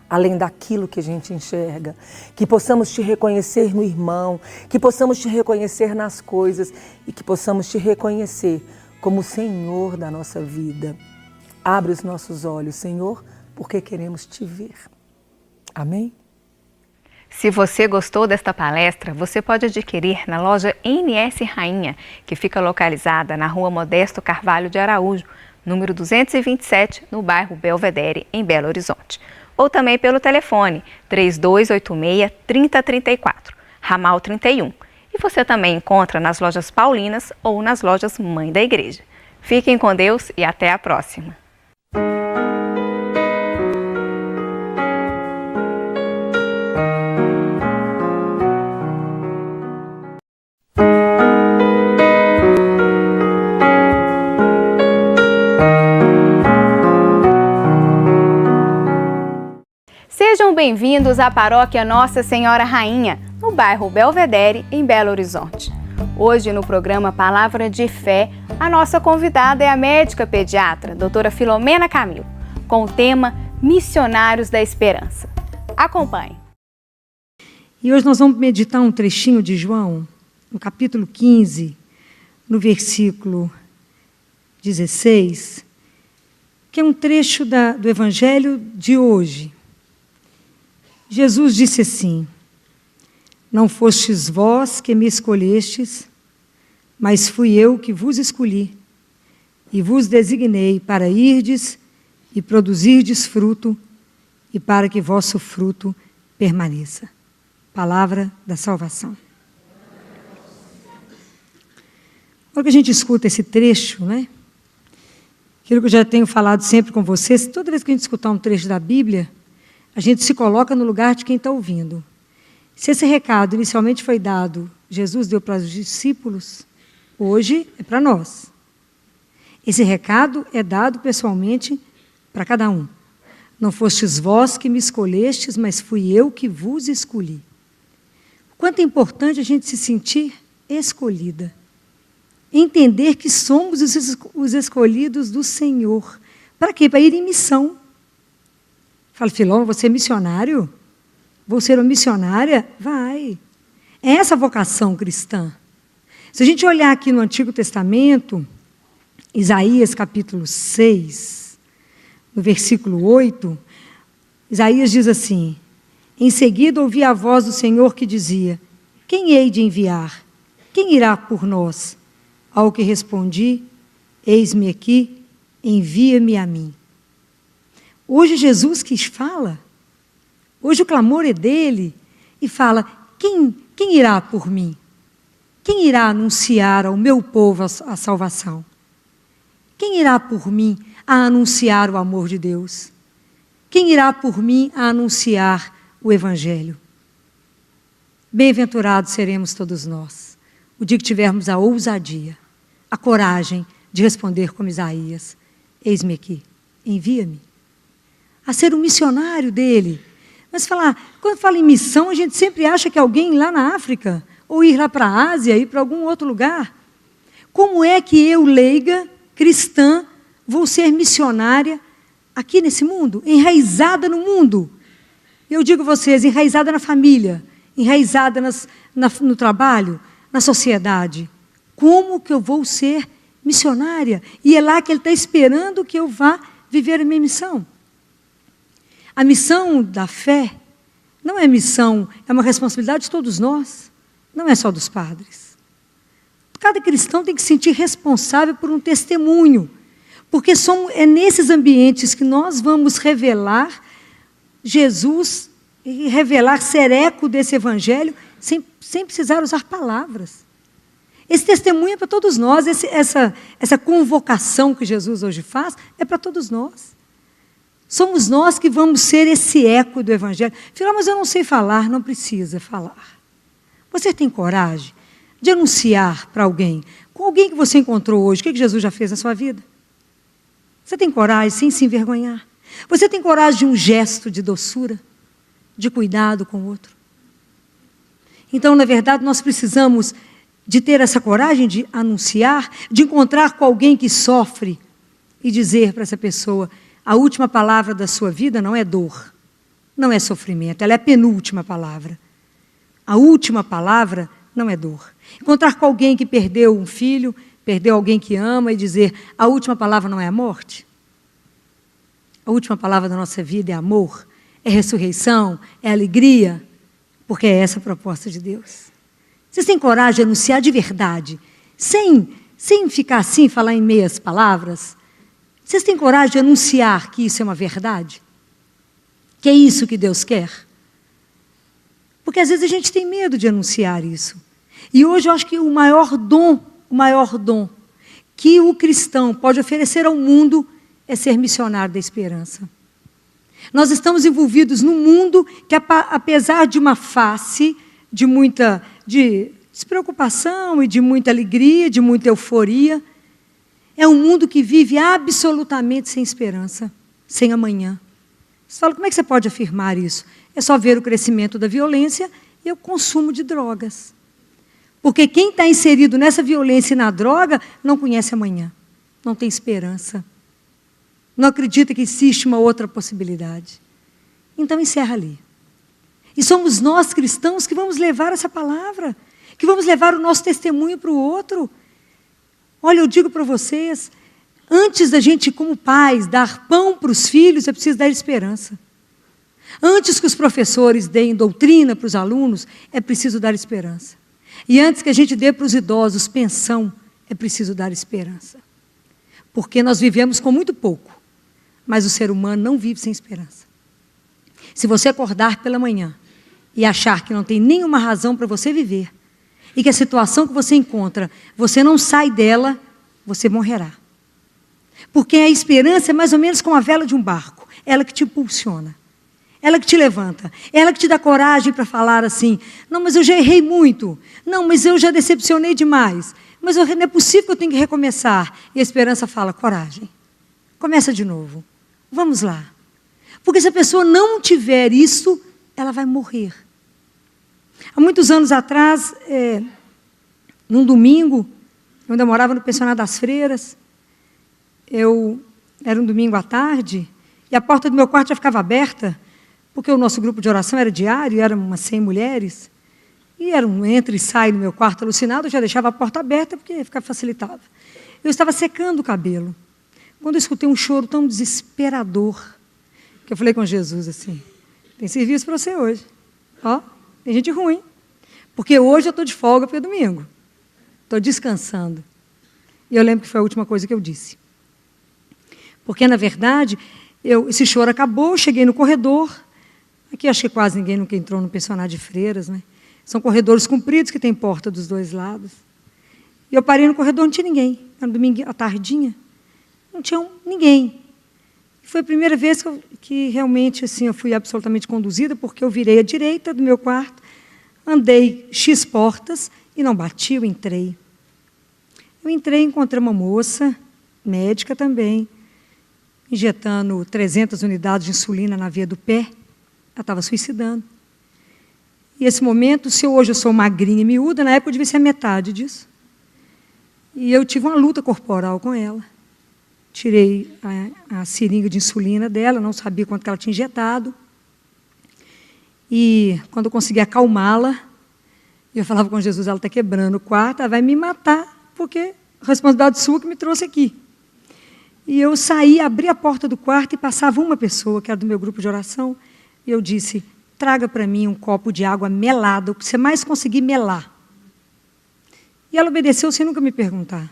além daquilo que a gente enxerga, que possamos Te reconhecer no irmão, que possamos Te reconhecer nas coisas e que possamos Te reconhecer como o Senhor da nossa vida. Abre os nossos olhos, Senhor, porque queremos Te ver. Amém? Se você gostou desta palestra, você pode adquirir na loja NS Rainha, que fica localizada na Rua Modesto Carvalho de Araújo, número 227, no bairro Belvedere, em Belo Horizonte. Ou também pelo telefone 3286-3034, ramal 31. E você também encontra nas lojas Paulinas ou nas lojas Mãe da Igreja. Fiquem com Deus e até a próxima. Sejam bem-vindos à Paróquia Nossa Senhora Rainha, no bairro Belvedere, em Belo Horizonte. Hoje, no programa Palavra de Fé, a nossa convidada é a médica pediatra, doutora Filomena Camilo, com o tema Missionários da Esperança. Acompanhe. E hoje nós vamos meditar um trechinho de João, no capítulo 15, no versículo 16, que é um trecho do Evangelho de hoje. Jesus disse assim: não fostes vós que me escolhestes, mas fui eu que vos escolhi, e vos designei para irdes e produzirdes fruto, e para que vosso fruto permaneça. Palavra da salvação. Quando a gente escuta esse trecho, né? Aquilo que eu já tenho falado sempre com vocês, toda vez que a gente escutar um trecho da Bíblia, a gente se coloca no lugar de quem está ouvindo. Se esse recado inicialmente foi dado, Jesus deu para os discípulos, hoje é para nós. Esse recado é dado pessoalmente para cada um. Não fostes vós que me escolhestes, mas fui eu que vos escolhi. Quanto é importante a gente se sentir escolhida. Entender que somos os escolhidos do Senhor. Para quê? Para ir em missão. Fala, Filó, você é missionário? Vou ser uma missionária? Vai. É essa a vocação cristã. Se a gente olhar aqui no Antigo Testamento, Isaías capítulo 6, no versículo 8, Isaías diz assim: em seguida ouvi a voz do Senhor que dizia: quem hei de enviar? Quem irá por nós? Ao que respondi, eis-me aqui, envia-me a mim. Hoje Jesus que fala, hoje o clamor é dele, e fala, quem irá por mim? Quem irá anunciar ao meu povo a salvação? Quem irá por mim a anunciar o amor de Deus? Quem irá por mim a anunciar o Evangelho? Bem-aventurados seremos todos nós, o dia que tivermos a ousadia, a coragem de responder como Isaías, eis-me aqui, envia-me. A ser um missionário dele. Mas quando fala em missão, a gente sempre acha que alguém lá na África, ou ir lá para a Ásia, ir para algum outro lugar. Como é que eu, leiga, cristã, vou ser missionária aqui nesse mundo? Enraizada no mundo. Eu digo a vocês, enraizada na família, enraizada no trabalho, na sociedade. Como que eu vou ser missionária? E é lá que ele está esperando que eu vá viver a minha missão. A missão da fé não é missão, é uma responsabilidade de todos nós. Não é só dos padres. Cada cristão tem que se sentir responsável por um testemunho. Porque é nesses ambientes que nós vamos revelar Jesus e revelar, ser eco desse evangelho, sem precisar usar palavras. Esse testemunho é para todos nós, essa convocação que Jesus hoje faz é para todos nós. Somos nós que vamos ser esse eco do evangelho. Afinal, mas eu não sei falar, não precisa falar. Você tem coragem de anunciar para alguém, com alguém que você encontrou hoje, o que Jesus já fez na sua vida? Você tem coragem sem se envergonhar? Você tem coragem de um gesto de doçura, de cuidado com o outro? Então, na verdade, nós precisamos de ter essa coragem de anunciar, de encontrar com alguém que sofre e dizer para essa pessoa, a última palavra da sua vida não é dor, não é sofrimento, ela é a penúltima palavra. A última palavra não é dor. Encontrar com alguém que perdeu um filho, perdeu alguém que ama e dizer, a última palavra não é a morte? A última palavra da nossa vida é amor, é ressurreição, é alegria, porque é essa a proposta de Deus. Vocês têm coragem de anunciar de verdade, sem ficar assim, falar em meias palavras? Vocês têm coragem de anunciar que isso é uma verdade? Que é isso que Deus quer? Porque às vezes a gente tem medo de anunciar isso. E hoje eu acho que o maior dom que o cristão pode oferecer ao mundo é ser missionário da esperança. Nós estamos envolvidos num mundo que, apesar de uma face de muita despreocupação e de muita alegria, de muita euforia, é um mundo que vive absolutamente sem esperança, sem amanhã. Você fala, como é que você pode afirmar isso? É só ver o crescimento da violência e o consumo de drogas. Porque quem está inserido nessa violência e na droga não conhece amanhã, não tem esperança, não acredita que existe uma outra possibilidade. Então encerra ali. E somos nós cristãos que vamos levar essa palavra, que vamos levar o nosso testemunho para o outro. Olha, eu digo para vocês, antes da gente, como pais, dar pão para os filhos, é preciso dar esperança. Antes que os professores deem doutrina para os alunos, é preciso dar esperança. E antes que a gente dê para os idosos pensão, é preciso dar esperança. Porque nós vivemos com muito pouco, mas o ser humano não vive sem esperança. Se você acordar pela manhã e achar que não tem nenhuma razão para você viver, e que a situação que você encontra, você não sai dela, você morrerá. Porque a esperança é mais ou menos como a vela de um barco, ela que te impulsiona. Ela que te levanta, ela que te dá coragem para falar assim, não, mas eu já errei muito, não, mas eu já decepcionei demais, mas não é possível que eu tenha que recomeçar. E a esperança fala, coragem, começa de novo, vamos lá. Porque se a pessoa não tiver isso, ela vai morrer. Há muitos anos atrás, num domingo, eu ainda morava no pensionato das freiras, era um domingo à tarde, e a porta do meu quarto já ficava aberta, porque o nosso grupo de oração era diário, eram umas 100 mulheres, e era um entra e sai no meu quarto alucinado, eu já deixava a porta aberta, porque facilitava. Eu estava secando o cabelo, quando eu escutei um choro tão desesperador, que eu falei com Jesus assim, tem serviço para você hoje, ó, tem gente ruim, Porque hoje eu estou de folga porque é domingo. Estou descansando. E eu lembro que foi a última coisa que eu disse. Porque, na verdade, esse choro acabou, eu cheguei no corredor. Aqui acho que quase ninguém nunca entrou no pensionato de freiras, né? São corredores compridos que tem porta dos dois lados. E eu parei no corredor, não tinha ninguém. Era um domingo à tardinha. Não tinha ninguém. Foi a primeira vez que realmente assim, eu fui absolutamente conduzida, porque eu virei à direita do meu quarto, andei X portas e não bati, eu entrei. Eu entrei e encontrei uma moça, médica também, injetando 300 unidades de insulina na veia do pé. Ela estava suicidando. E esse momento, se hoje eu sou magrinha e miúda, na época eu devia ser a metade disso. E eu tive uma luta corporal com ela. Tirei a seringa de insulina dela, não sabia quanto que ela tinha injetado. E quando eu consegui acalmá-la, eu falava com Jesus, ela está quebrando o quarto, ela vai me matar, porque a responsabilidade sua que me trouxe aqui. E eu saí, abri a porta do quarto e passava uma pessoa, que era do meu grupo de oração, e eu disse, traga para mim um copo de água melada, o que você mais conseguir melar. E ela obedeceu sem nunca me perguntar.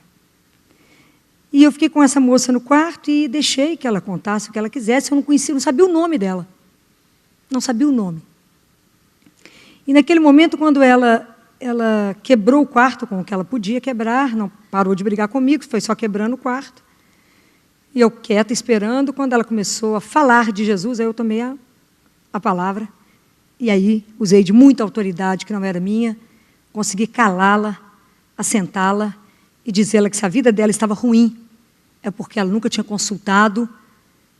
E eu fiquei com essa moça no quarto e deixei que ela contasse o que ela quisesse. Eu não conhecia, não sabia o nome dela. Não sabia o nome. E naquele momento, quando ela quebrou o quarto com o que ela podia quebrar, não parou de brigar comigo, foi só quebrando o quarto. E eu quieta, esperando, quando ela começou a falar de Jesus, aí eu tomei a palavra. E aí usei de muita autoridade, que não era minha, consegui calá-la, assentá-la e dizer-lhe que se a vida dela estava ruim, é porque ela nunca tinha consultado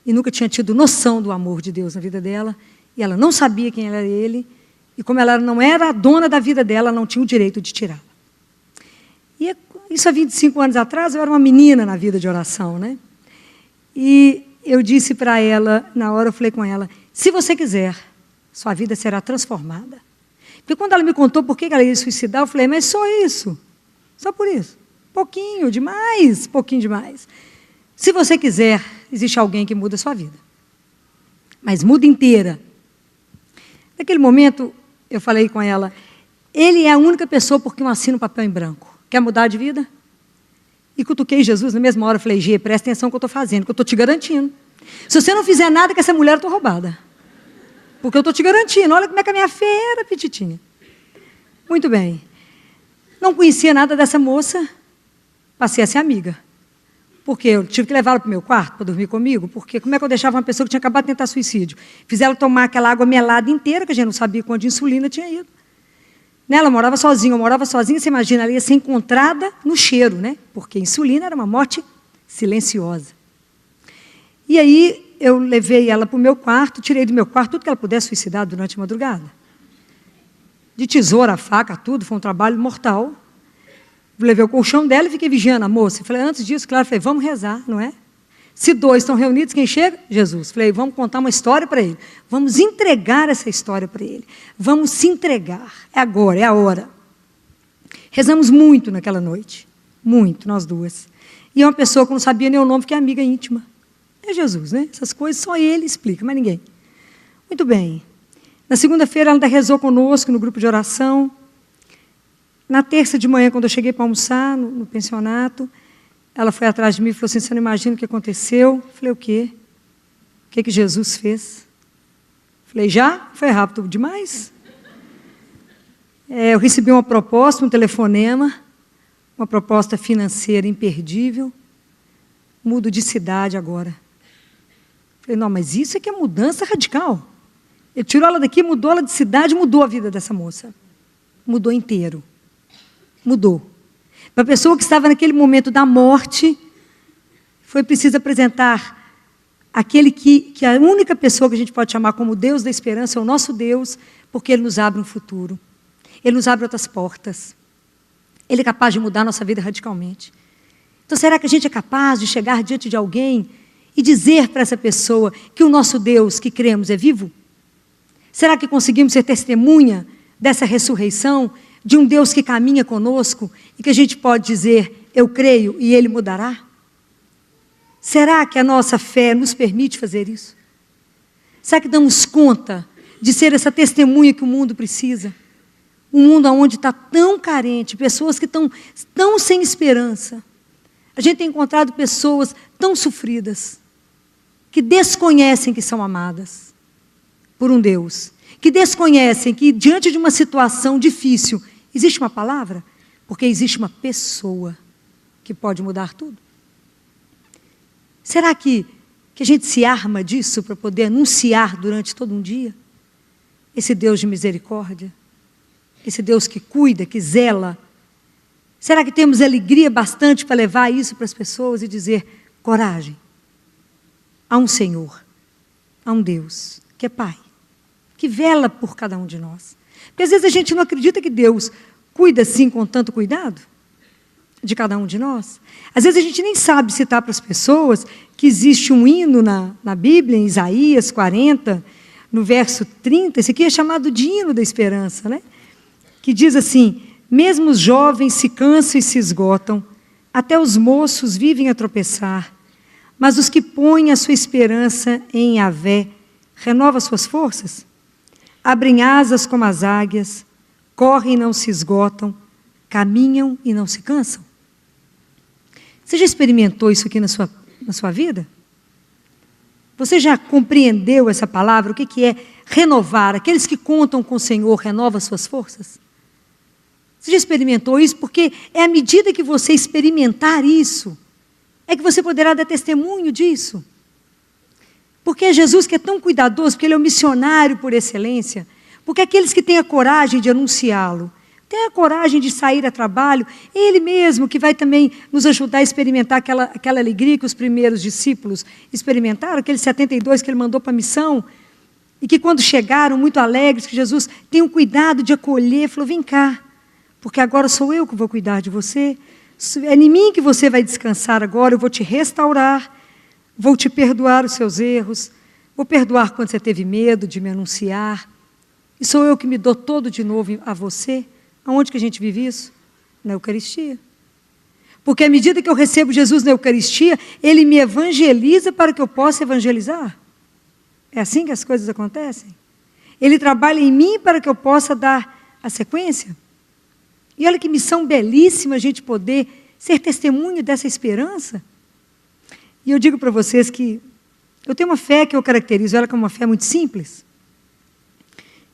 e nunca tinha tido noção do amor de Deus na vida dela, e ela não sabia quem era ele, e como ela não era a dona da vida dela, ela não tinha o direito de tirá-la. E isso há 25 anos atrás, eu era uma menina na vida de oração, né? E eu disse para ela, na hora eu falei com ela, se você quiser, sua vida será transformada. Porque quando ela me contou por que ela ia suicidar, eu falei, mas só isso, só por isso. Pouquinho demais. Se você quiser, existe alguém que muda a sua vida. Mas muda inteira. Naquele momento, eu falei com ela, ele é a única pessoa por quem eu assino um papel em branco. Quer mudar de vida? E cutuquei Jesus na mesma hora, eu falei, Gê, presta atenção no que eu estou fazendo, que eu estou te garantindo. Se você não fizer nada com essa mulher, eu estou roubada. Porque eu estou te garantindo, olha como é que a minha fé era petitinha. Muito bem. Não conhecia nada dessa moça, passei a ser amiga. Porque eu tive que levá-la para o meu quarto para dormir comigo, porque como é que eu deixava uma pessoa que tinha acabado de tentar suicídio? Fiz ela tomar aquela água melada inteira, que a gente não sabia quanto de insulina tinha ido. Ela morava sozinha, eu morava sozinha, você imagina, ela ia ser encontrada no cheiro, né? Porque a insulina era uma morte silenciosa. E aí eu levei ela para o meu quarto, tirei do meu quarto tudo que ela pudesse suicidar durante a madrugada. De tesoura, faca, tudo, foi um trabalho mortal. Levei o colchão dela e fiquei vigiando a moça. Falei, antes disso, claro, falei, vamos rezar, não é? Se dois estão reunidos, quem chega? Jesus. Falei, vamos contar uma história para ele. Vamos entregar essa história para ele. Vamos se entregar. É agora, é a hora. Rezamos muito naquela noite. Muito, nós duas. E uma pessoa que não sabia nem o nome, que é amiga íntima. É Jesus, né? Essas coisas só ele explica, mas ninguém. Muito bem. Na segunda-feira, ela ainda rezou conosco no grupo de oração. Na terça de manhã, quando eu cheguei para almoçar no pensionato, ela foi atrás de mim e falou assim, você não imagina o que aconteceu? Eu falei, o quê? O que Jesus fez? Eu falei, já? Foi rápido demais. Eu recebi uma proposta, um telefonema, uma proposta financeira imperdível. Mudo de cidade agora. Eu falei, não, mas isso é que é mudança radical. Ele tirou ela daqui, mudou ela de cidade, mudou a vida dessa moça. Mudou inteiro. Mudou. Para a pessoa que estava naquele momento da morte, foi preciso apresentar aquele que a única pessoa que a gente pode chamar como Deus da esperança é o nosso Deus, porque Ele nos abre um futuro. Ele nos abre outras portas. Ele é capaz de mudar a nossa vida radicalmente. Então, será que a gente é capaz de chegar diante de alguém e dizer para essa pessoa que o nosso Deus que cremos é vivo? Será que conseguimos ser testemunha dessa ressurreição, de um Deus que caminha conosco e que a gente pode dizer, eu creio e Ele mudará? Será que a nossa fé nos permite fazer isso? Será que damos conta de ser essa testemunha que o mundo precisa? Um mundo onde está tão carente, pessoas que estão tão sem esperança. A gente tem encontrado pessoas tão sofridas, que desconhecem que são amadas por um Deus, que desconhecem que diante de uma situação difícil, existe uma palavra, porque existe uma pessoa que pode mudar tudo. Será que a gente se arma disso para poder anunciar durante todo um dia? Esse Deus de misericórdia, esse Deus que cuida, que zela. Será que temos alegria bastante para levar isso para as pessoas e dizer, coragem, há um Senhor, há um Deus que é Pai, que vela por cada um de nós. Porque às vezes a gente não acredita que Deus cuida assim com tanto cuidado de cada um de nós. Às vezes a gente nem sabe citar para as pessoas que existe um hino na Bíblia, em Isaías 40, no verso 30, esse aqui é chamado de hino da esperança, né? Que diz assim, mesmo os jovens se cansam e se esgotam, até os moços vivem a tropeçar, mas os que põem a sua esperança em Yahvé, renova suas forças, abrem asas como as águias, correm e não se esgotam, caminham e não se cansam. Você já experimentou isso aqui na sua vida? Você já compreendeu essa palavra? O que é renovar? Aqueles que contam com o Senhor, renova suas forças? Você já experimentou isso? Porque é à medida que você experimentar isso, é que você poderá dar testemunho disso. Porque é Jesus que é tão cuidadoso, porque Ele é o missionário por excelência, porque aqueles que têm a coragem de anunciá-lo, têm a coragem de sair a trabalho, é Ele mesmo que vai também nos ajudar a experimentar aquela alegria que os primeiros discípulos experimentaram, aqueles 72 que Ele mandou para a missão, e que quando chegaram, muito alegres, que Jesus tem o cuidado de acolher, falou, vem cá, porque agora sou eu que vou cuidar de você, é em mim que você vai descansar agora, eu vou te restaurar, vou te perdoar os seus erros, vou perdoar quando você teve medo de me anunciar, e sou eu que me dou todo de novo a você. Aonde que a gente vive isso? Na Eucaristia. Porque à medida que eu recebo Jesus na Eucaristia, Ele me evangeliza para que eu possa evangelizar. É assim que as coisas acontecem? Ele trabalha em mim para que eu possa dar a sequência. E olha que missão belíssima a gente poder ser testemunho dessa esperança. E eu digo para vocês que eu tenho uma fé que eu caracterizo ela como uma fé muito simples.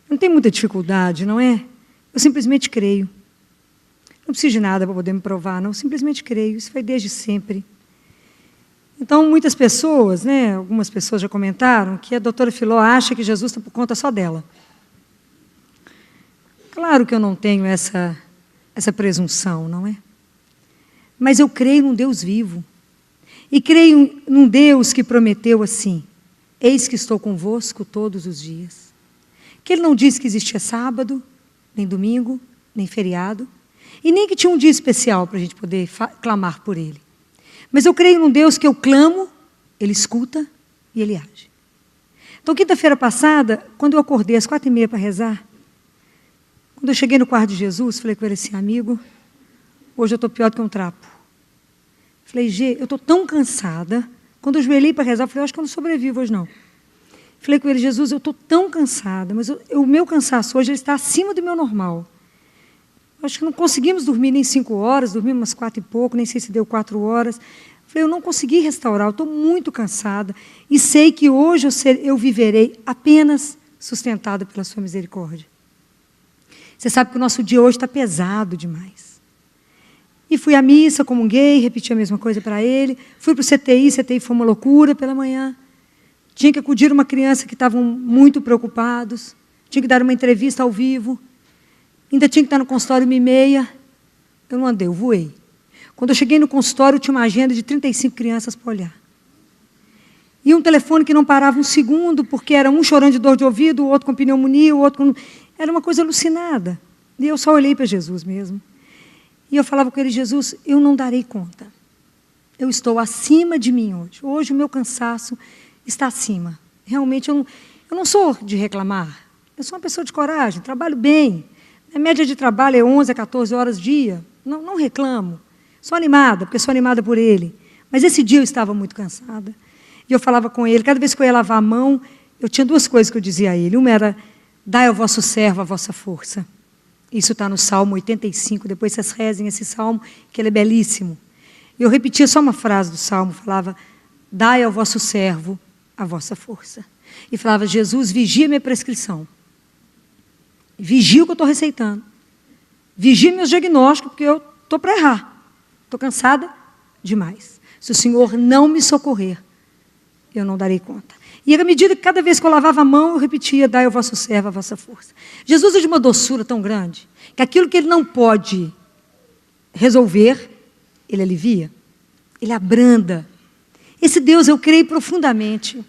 Não tem muita dificuldade, não é? Eu simplesmente creio. Não preciso de nada para poder me provar, não. Eu simplesmente creio. Isso foi desde sempre. Então, muitas pessoas, né, algumas pessoas já comentaram que a doutora Filó acha que Jesus está por conta só dela. Claro que eu não tenho essa presunção, não é? Mas eu creio num Deus vivo. E creio num Deus que prometeu assim, eis que estou convosco todos os dias. Que Ele não disse que existia sábado, nem domingo, nem feriado, e nem que tinha um dia especial para a gente poder clamar por Ele. Mas eu creio num Deus que eu clamo, Ele escuta e Ele age. Então, quinta-feira passada, quando eu acordei às 4h30 para rezar, quando eu cheguei no quarto de Jesus, falei com ele assim, amigo, hoje eu estou pior do que um trapo. Falei, Gê, eu estou tão cansada. Quando eu ajoelhei para rezar, eu falei, acho que eu não sobrevivo hoje não. Falei com ele, Jesus, eu estou tão cansada, mas o meu cansaço hoje ele está acima do meu normal. Acho que não conseguimos dormir nem 5 horas, dormimos umas 4 e pouco, nem sei se deu 4 horas. Falei, eu não consegui restaurar, eu estou muito cansada e sei que hoje eu viverei apenas sustentada pela sua misericórdia. Você sabe que o nosso dia hoje está pesado demais. E fui à missa, comunguei, repeti a mesma coisa para ele, fui para o CTI foi uma loucura pela manhã. Tinha que acudir uma criança que estavam muito preocupados, tinha que dar uma entrevista ao vivo, ainda tinha que estar no consultório 1h30. Eu não andei, eu voei. Quando eu cheguei no consultório, tinha uma agenda de 35 crianças para olhar. E um telefone que não parava um segundo, porque era um chorando de dor de ouvido, o outro com pneumonia, o outro com... Era uma coisa alucinada. E eu só olhei para Jesus mesmo. E eu falava com ele, Jesus, eu não darei conta. Eu estou acima de mim hoje. Hoje o meu cansaço está acima. Realmente, eu não sou de reclamar. Eu sou uma pessoa de coragem, trabalho bem. A média de trabalho é 11 a 14 horas dia. Não reclamo. Sou animada, porque sou animada por ele. Mas esse dia eu estava muito cansada. E eu falava com ele, cada vez que eu ia lavar a mão, eu tinha 2 coisas que eu dizia a ele. Uma era, dai ao vosso servo a vossa força. Isso está no Salmo 85, depois vocês rezem esse Salmo, que ele é belíssimo. Eu repetia só uma frase do Salmo, falava, dai ao vosso servo a vossa força. E falava, Jesus, vigia minha prescrição. Vigia o que eu estou receitando. Vigia meus diagnósticos, porque eu estou para errar. Estou cansada demais. Se o Senhor não me socorrer, eu não darei conta. E à medida que cada vez que eu lavava a mão, eu repetia, dai ao vosso servo a vossa força. Jesus é de uma doçura tão grande, que aquilo que ele não pode resolver, ele alivia, ele abranda. Esse Deus eu creio profundamente,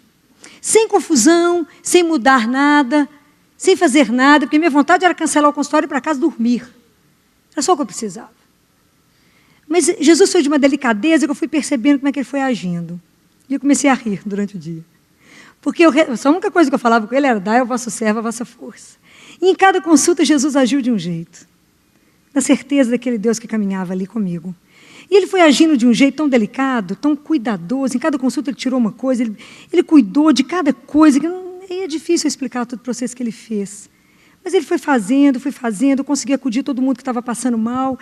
sem confusão, sem mudar nada, sem fazer nada, porque minha vontade era cancelar o consultório e ir para casa dormir. Era só o que eu precisava. Mas Jesus foi de uma delicadeza que eu fui percebendo como é que ele foi agindo. E eu comecei a rir durante o dia. Porque a única coisa que eu falava com ele era, dai ao vosso servo a vossa força. E em cada consulta Jesus agiu de um jeito. Na certeza daquele Deus que caminhava ali comigo. E ele foi agindo de um jeito tão delicado, tão cuidadoso. Em cada consulta ele tirou uma coisa, ele cuidou de cada coisa. É difícil explicar todo o processo que ele fez. Mas ele foi fazendo, eu consegui acudir todo mundo que estava passando mal.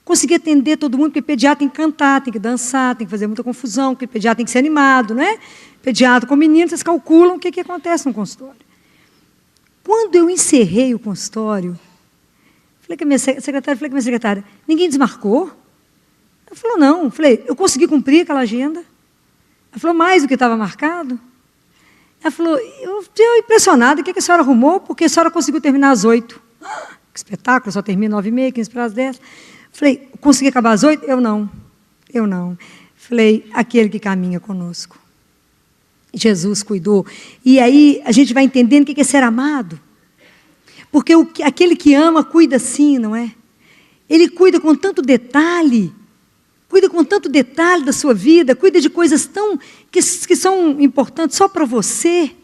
Consegui atender todo mundo, porque pediatra tem que cantar, tem que dançar, tem que fazer muita confusão, porque pediatra tem que ser animado, não é? Pediatra com menino, vocês calculam o que acontece no consultório. Quando eu encerrei o consultório, falei com a minha secretária, ninguém desmarcou? Ela falou, não. Falei, eu consegui cumprir aquela agenda? Ela falou, mais do que estava marcado? Ela falou, eu estou impressionada, o que a senhora arrumou? Porque a senhora conseguiu terminar às 8. Que espetáculo, só termina 9h30, 15 para as 10. Falei, consegui acabar às 8? Eu não. Falei, aquele que caminha conosco. Jesus cuidou. E aí a gente vai entendendo o que é ser amado. Porque aquele que ama cuida sim, não é? Ele cuida com tanto detalhe da sua vida, cuida de coisas que são importantes só para você.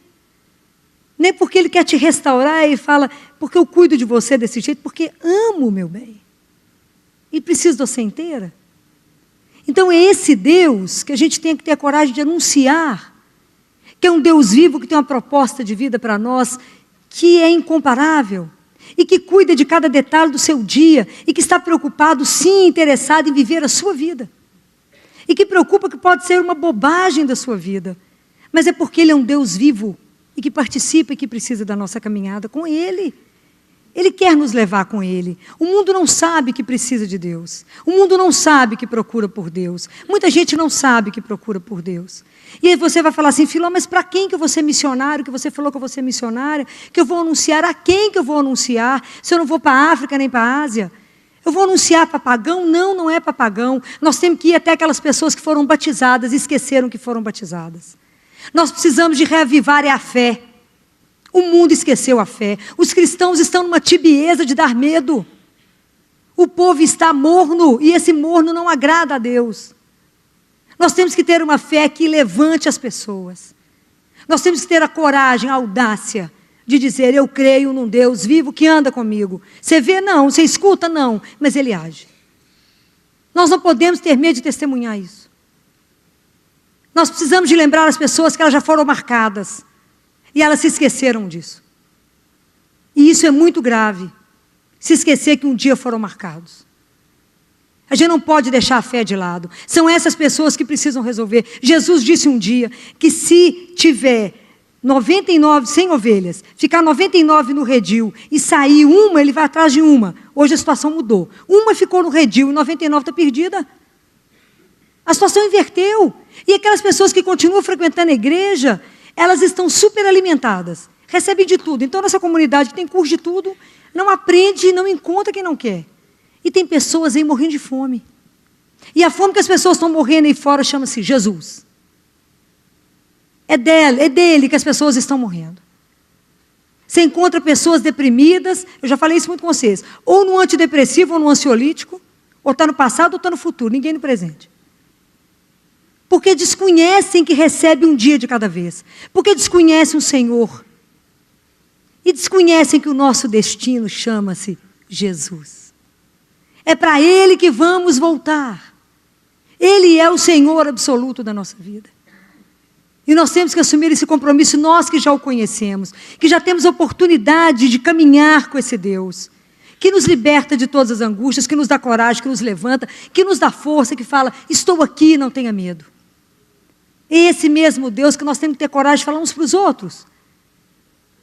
Nem porque ele quer te restaurar e fala, porque eu cuido de você desse jeito, porque amo, meu bem. E preciso de você inteira. Então é esse Deus que a gente tem que ter a coragem de anunciar, que é um Deus vivo, que tem uma proposta de vida para nós, que é incomparável, e que cuida de cada detalhe do seu dia, e que está preocupado, sim, interessado em viver a sua vida. E que preocupa que pode ser uma bobagem da sua vida, mas é porque Ele é um Deus vivo, e que participa e que precisa da nossa caminhada com Ele. Ele quer nos levar com Ele. O mundo não sabe que precisa de Deus. O mundo não sabe que procura por Deus. Muita gente não sabe que procura por Deus. E aí você vai falar assim, Filó, mas para quem que eu vou ser missionário? Que você falou que eu vou ser missionária? Que eu vou anunciar? A quem que eu vou anunciar? Se eu não vou para a África nem para a Ásia? Eu vou anunciar para pagão? Não, não é para pagão. Nós temos que ir até aquelas pessoas que foram batizadas e esqueceram que foram batizadas. Nós precisamos de reavivar a fé. O mundo esqueceu a fé. Os cristãos estão numa tibieza de dar medo. O povo está morno e esse morno não agrada a Deus. Nós temos que ter uma fé que levante as pessoas. Nós temos que ter a coragem, a audácia de dizer, eu creio num Deus vivo que anda comigo. Você vê? Não. Você escuta? Não. Mas Ele age. Nós não podemos ter medo de testemunhar isso. Nós precisamos de lembrar as pessoas que elas já foram marcadas. E elas se esqueceram disso. E isso é muito grave. Se esquecer que um dia foram marcados. A gente não pode deixar a fé de lado. São essas pessoas que precisam resolver. Jesus disse um dia que se tiver 99, 100 ovelhas, ficar 99 no redil e sair uma, ele vai atrás de uma. Hoje a situação mudou. Uma ficou no redil e 99 está perdida. A situação inverteu. E aquelas pessoas que continuam frequentando a igreja, elas estão super alimentadas, recebem de tudo. Então, nossa comunidade tem curso de tudo, não aprende, não encontra quem não quer. E tem pessoas aí morrendo de fome. E a fome que as pessoas estão morrendo aí fora chama-se Jesus. É dele que as pessoas estão morrendo. Você encontra pessoas deprimidas, eu já falei isso muito com vocês, ou no antidepressivo, ou no ansiolítico, ou está no passado, ou está no futuro, ninguém no presente. Porque desconhecem que recebe um dia de cada vez. Porque desconhecem o Senhor. E desconhecem que o nosso destino chama-se Jesus. É para Ele que vamos voltar. Ele é o Senhor absoluto da nossa vida. E nós temos que assumir esse compromisso, nós que já o conhecemos, que já temos a oportunidade de caminhar com esse Deus, que nos liberta de todas as angústias, que nos dá coragem, que nos levanta, que nos dá força, que fala, estou aqui, não tenha medo. Esse mesmo Deus que nós temos que ter coragem de falar uns para os outros.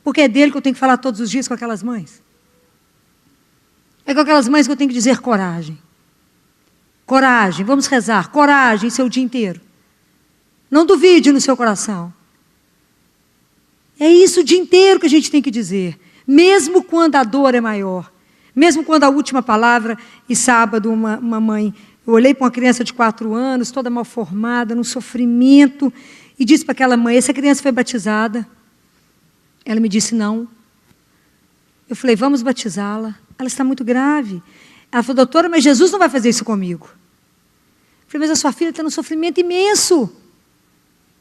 Porque é dele que eu tenho que falar todos os dias com aquelas mães. É com aquelas mães que eu tenho que dizer coragem. Coragem, vamos rezar, coragem seu dia inteiro. Não duvide no seu coração. É isso o dia inteiro que a gente tem que dizer. Mesmo quando a dor é maior. Mesmo quando a última palavra, e sábado uma mãe, eu olhei para uma criança de 4 anos, toda mal formada, num sofrimento, e disse para aquela mãe, essa criança foi batizada? Ela me disse, não. Eu falei, vamos batizá-la. Ela está muito grave. Ela falou, doutora, mas Jesus não vai fazer isso comigo. Eu falei, mas a sua filha está num sofrimento imenso.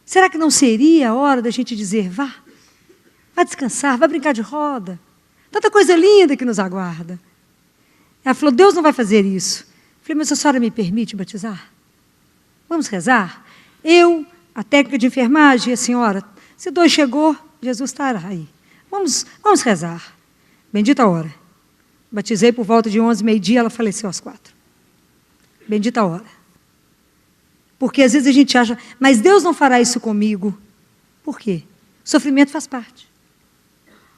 Será que não seria a hora da gente dizer, vá descansar, vá brincar de roda. Tanta coisa linda que nos aguarda. Ela falou, Deus não vai fazer isso. Eu falei, mas a senhora me permite batizar? Vamos rezar? Eu, a técnica de enfermagem, e a senhora, se 2 chegou, Jesus estará aí. Vamos rezar. Bendita a hora. Batizei por volta de 11, meio-dia, ela faleceu às 4. Bendita a hora. Porque às vezes a gente acha, mas Deus não fará isso comigo. Por quê? O sofrimento faz parte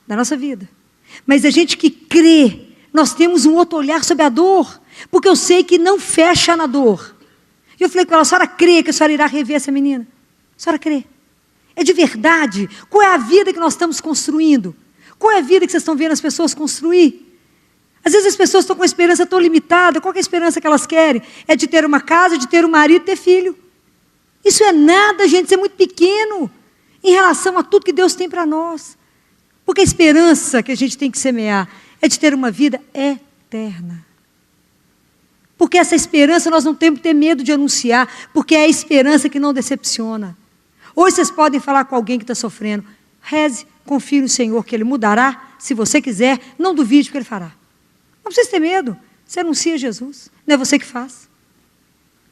da nossa vida. Mas a gente que crê, nós temos um outro olhar sobre a dor, porque eu sei que não fecha na dor. E eu falei com ela, a senhora crê que a senhora irá rever essa menina? A senhora crê? É de verdade? Qual é a vida que nós estamos construindo? Qual é a vida que vocês estão vendo as pessoas construir? Às vezes as pessoas estão com a esperança tão limitada. Qual é a esperança que elas querem? É de ter uma casa, de ter um marido, ter filho. Isso é nada, gente, isso é muito pequeno em relação a tudo que Deus tem para nós. Porque a esperança que a gente tem que semear é de ter uma vida eterna. Porque essa esperança nós não temos que ter medo de anunciar, porque é a esperança que não decepciona. Hoje vocês podem falar com alguém que está sofrendo. Reze, confie no Senhor que Ele mudará, se você quiser, não duvide que Ele fará. Não precisa ter medo, você anuncia Jesus, não é você que faz.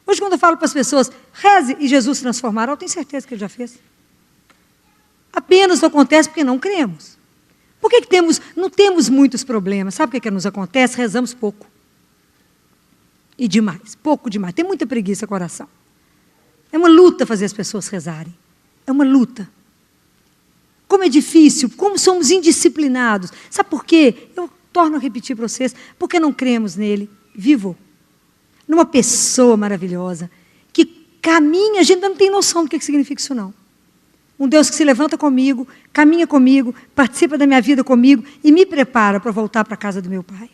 Hoje quando eu falo para as pessoas, reze e Jesus transformará, eu tenho certeza que Ele já fez. Apenas não acontece porque não cremos. Por que não temos muitos problemas? Sabe o que nos acontece? Rezamos pouco. E demais, pouco demais. Tem muita preguiça com a oração. É uma luta fazer as pessoas rezarem. É uma luta. Como é difícil, como somos indisciplinados. Sabe por quê? Eu torno a repetir para vocês, porque não cremos nele vivo. Numa pessoa maravilhosa, que caminha, a gente não tem noção do que significa isso não. Um Deus que se levanta comigo, caminha comigo, participa da minha vida comigo e me prepara para voltar para a casa do meu Pai.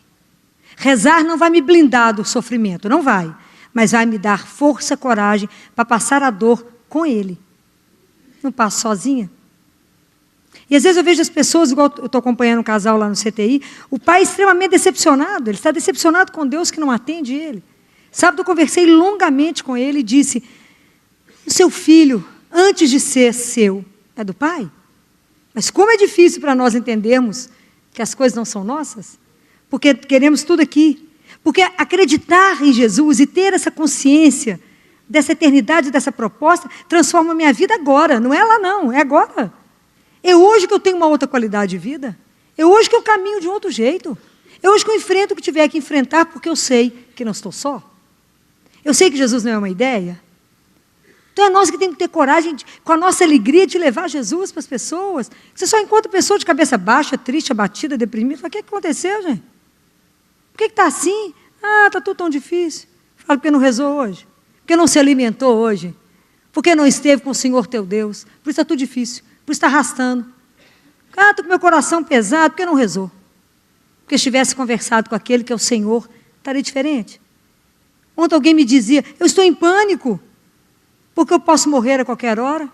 Rezar não vai me blindar do sofrimento, não vai, mas vai me dar força, coragem para passar a dor com Ele. Não passo sozinha. E às vezes eu vejo as pessoas, igual eu estou acompanhando um casal lá no CTI, o pai é extremamente decepcionado, ele está decepcionado com Deus que não atende ele. Sábado eu conversei longamente com ele e disse, o seu filho, antes de ser seu, é do pai? Mas como é difícil para nós entendermos que as coisas não são nossas? Porque queremos tudo aqui. Porque acreditar em Jesus e ter essa consciência dessa eternidade, dessa proposta, transforma a minha vida agora. Não é lá não, é agora. É hoje que eu tenho uma outra qualidade de vida. É hoje que eu caminho de um outro jeito. É hoje que eu enfrento o que tiver que enfrentar, porque eu sei que não estou só. Eu sei que Jesus não é uma ideia. Então é nós que temos que ter coragem, com a nossa alegria, de levar Jesus para as pessoas. Você só encontra pessoa de cabeça baixa, triste, abatida, deprimida. Fala, o que aconteceu, gente? Por que está assim? Ah, está tudo tão difícil. Fala, porque não rezou hoje. Porque não se alimentou hoje. Porque não esteve com o Senhor teu Deus. Por isso está tudo difícil. Por isso está arrastando. Ah, estou com meu coração pesado. Porque não rezou. Porque se tivesse conversado com aquele que é o Senhor, estaria diferente. Ontem alguém me dizia, eu estou em pânico. Porque eu posso morrer a qualquer hora.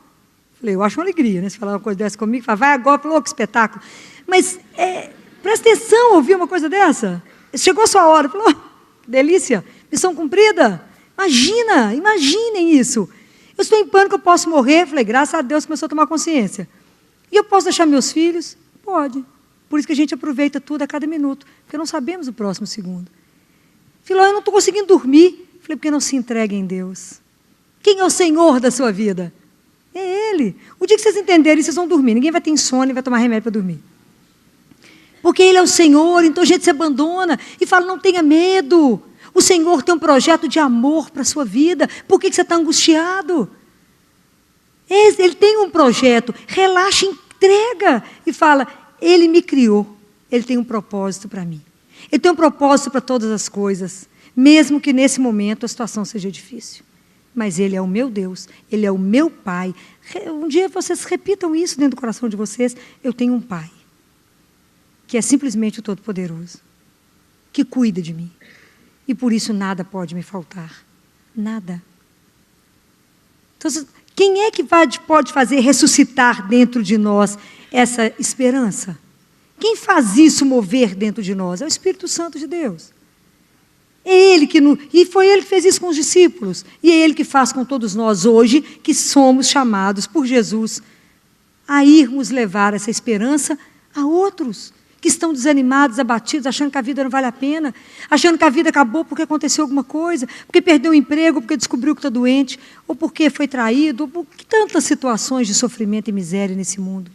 Falei, eu acho uma alegria, né? Se falar uma coisa dessa comigo, fala, vai agora, falou, que espetáculo. Mas, presta atenção, ouvir uma coisa dessa. Chegou a sua hora, falou, que delícia, missão cumprida. Imaginem isso. Eu estou em pânico, eu posso morrer. Falei, graças a Deus começou a tomar consciência. E eu posso deixar meus filhos? Pode. Por isso que a gente aproveita tudo a cada minuto, porque não sabemos o próximo segundo. Falei, eu não estou conseguindo dormir. Falei, porque não se entrega em Deus. Quem é o Senhor da sua vida? É Ele. O dia que vocês entenderem, vocês vão dormir. Ninguém vai ter insônia e vai tomar remédio para dormir. Porque Ele é o Senhor, então a gente se abandona e fala, não tenha medo. O Senhor tem um projeto de amor para a sua vida. Por que você está angustiado? Ele tem um projeto. Relaxa, entrega. E fala, Ele me criou. Ele tem um propósito para mim. Ele tem um propósito para todas as coisas. Mesmo que nesse momento a situação seja difícil. Mas Ele é o meu Deus. Ele é o meu Pai. Um dia vocês repitam isso dentro do coração de vocês. Eu tenho um Pai. Que é simplesmente o Todo-Poderoso. Que cuida de mim. E por isso nada pode me faltar. Nada. Então, quem é que pode fazer ressuscitar dentro de nós essa esperança? Quem faz isso mover dentro de nós? É o Espírito Santo de Deus. É Ele e foi Ele que fez isso com os discípulos. E é Ele que faz com todos nós hoje, que somos chamados por Jesus a irmos levar essa esperança a outros que estão desanimados, abatidos, achando que a vida não vale a pena, achando que a vida acabou porque aconteceu alguma coisa, porque perdeu o emprego, porque descobriu que está doente, ou porque foi traído, ou por tantas situações de sofrimento e miséria nesse mundo.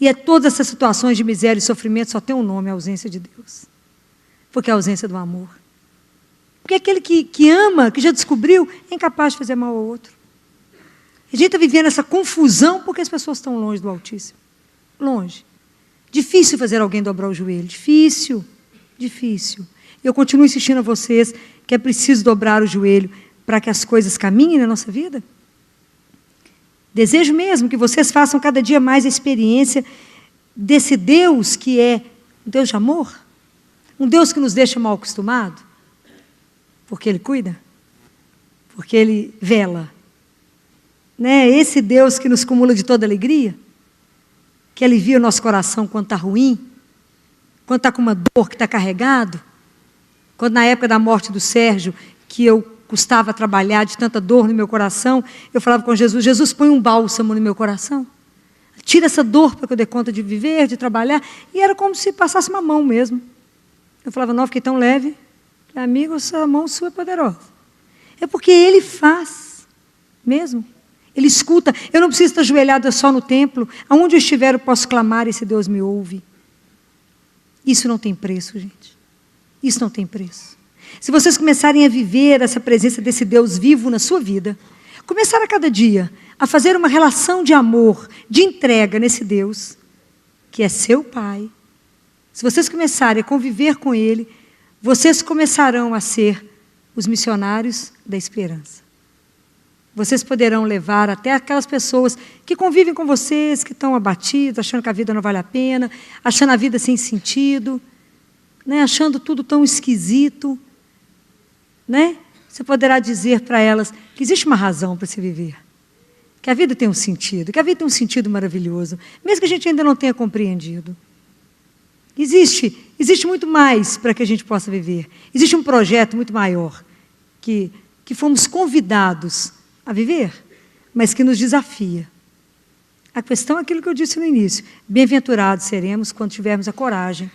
E todas essas situações de miséria e sofrimento só tem um nome, a ausência de Deus. Porque é a ausência do amor. Porque aquele que ama, que já descobriu, é incapaz de fazer mal ao outro. A gente está vivendo essa confusão porque as pessoas estão longe do Altíssimo. Longe. Difícil fazer alguém dobrar o joelho. Difícil. Difícil. Eu continuo insistindo a vocês que é preciso dobrar o joelho para que as coisas caminhem na nossa vida. Desejo mesmo que vocês façam cada dia mais a experiência desse Deus que é um Deus de amor. Um Deus que nos deixa mal acostumado. Porque Ele cuida. Porque Ele vela. Né? Esse Deus que nos cumula de toda alegria. Que alivia o nosso coração quando está ruim, quando está com uma dor que está carregado, quando na época da morte do Sérgio, que eu custava trabalhar de tanta dor no meu coração, eu falava com Jesus, Jesus, põe um bálsamo no meu coração, tira essa dor para que eu dê conta de viver, de trabalhar, e era como se passasse uma mão mesmo. Eu falava, não, fiquei tão leve, amigo, essa mão sua é poderosa. É porque Ele faz mesmo. Ele escuta, eu não preciso estar ajoelhada só no templo, aonde eu estiver eu posso clamar e esse Deus me ouve. Isso não tem preço, gente. Isso não tem preço. Se vocês começarem a viver essa presença desse Deus vivo na sua vida, começar a cada dia a fazer uma relação de amor, de entrega nesse Deus, que é seu Pai, se vocês começarem a conviver com Ele, vocês começarão a ser os missionários da esperança. Vocês poderão levar até aquelas pessoas que convivem com vocês, que estão abatidas, achando que a vida não vale a pena, achando a vida sem sentido, né? Achando tudo tão esquisito. Né? Você poderá dizer para elas que existe uma razão para se viver, que a vida tem um sentido, que a vida tem um sentido maravilhoso, mesmo que a gente ainda não tenha compreendido. Existe muito mais para que a gente possa viver. Existe um projeto muito maior que fomos convidados a viver, mas que nos desafia. A questão é aquilo que eu disse no início. Bem-aventurados seremos quando tivermos a coragem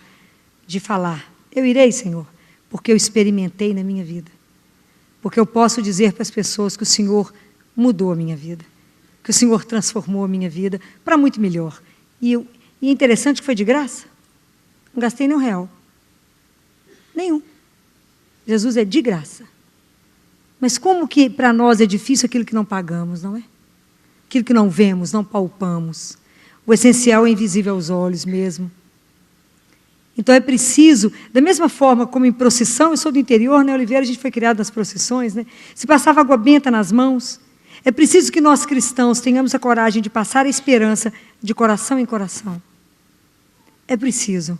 de falar. Eu irei, Senhor, porque eu experimentei na minha vida. Porque eu posso dizer para as pessoas que o Senhor mudou a minha vida. Que o Senhor transformou a minha vida para muito melhor. E é interessante que foi de graça. Não gastei nem R$1. Nenhum. Jesus é de graça. Mas como que para nós é difícil aquilo que não pagamos, não é? Aquilo que não vemos, não palpamos. O essencial é invisível aos olhos mesmo. Então é preciso, da mesma forma como em procissão, eu sou do interior, né, Oliveira, a gente foi criado nas procissões, né? Se passava água benta nas mãos, é preciso que nós cristãos tenhamos a coragem de passar a esperança de coração em coração. É preciso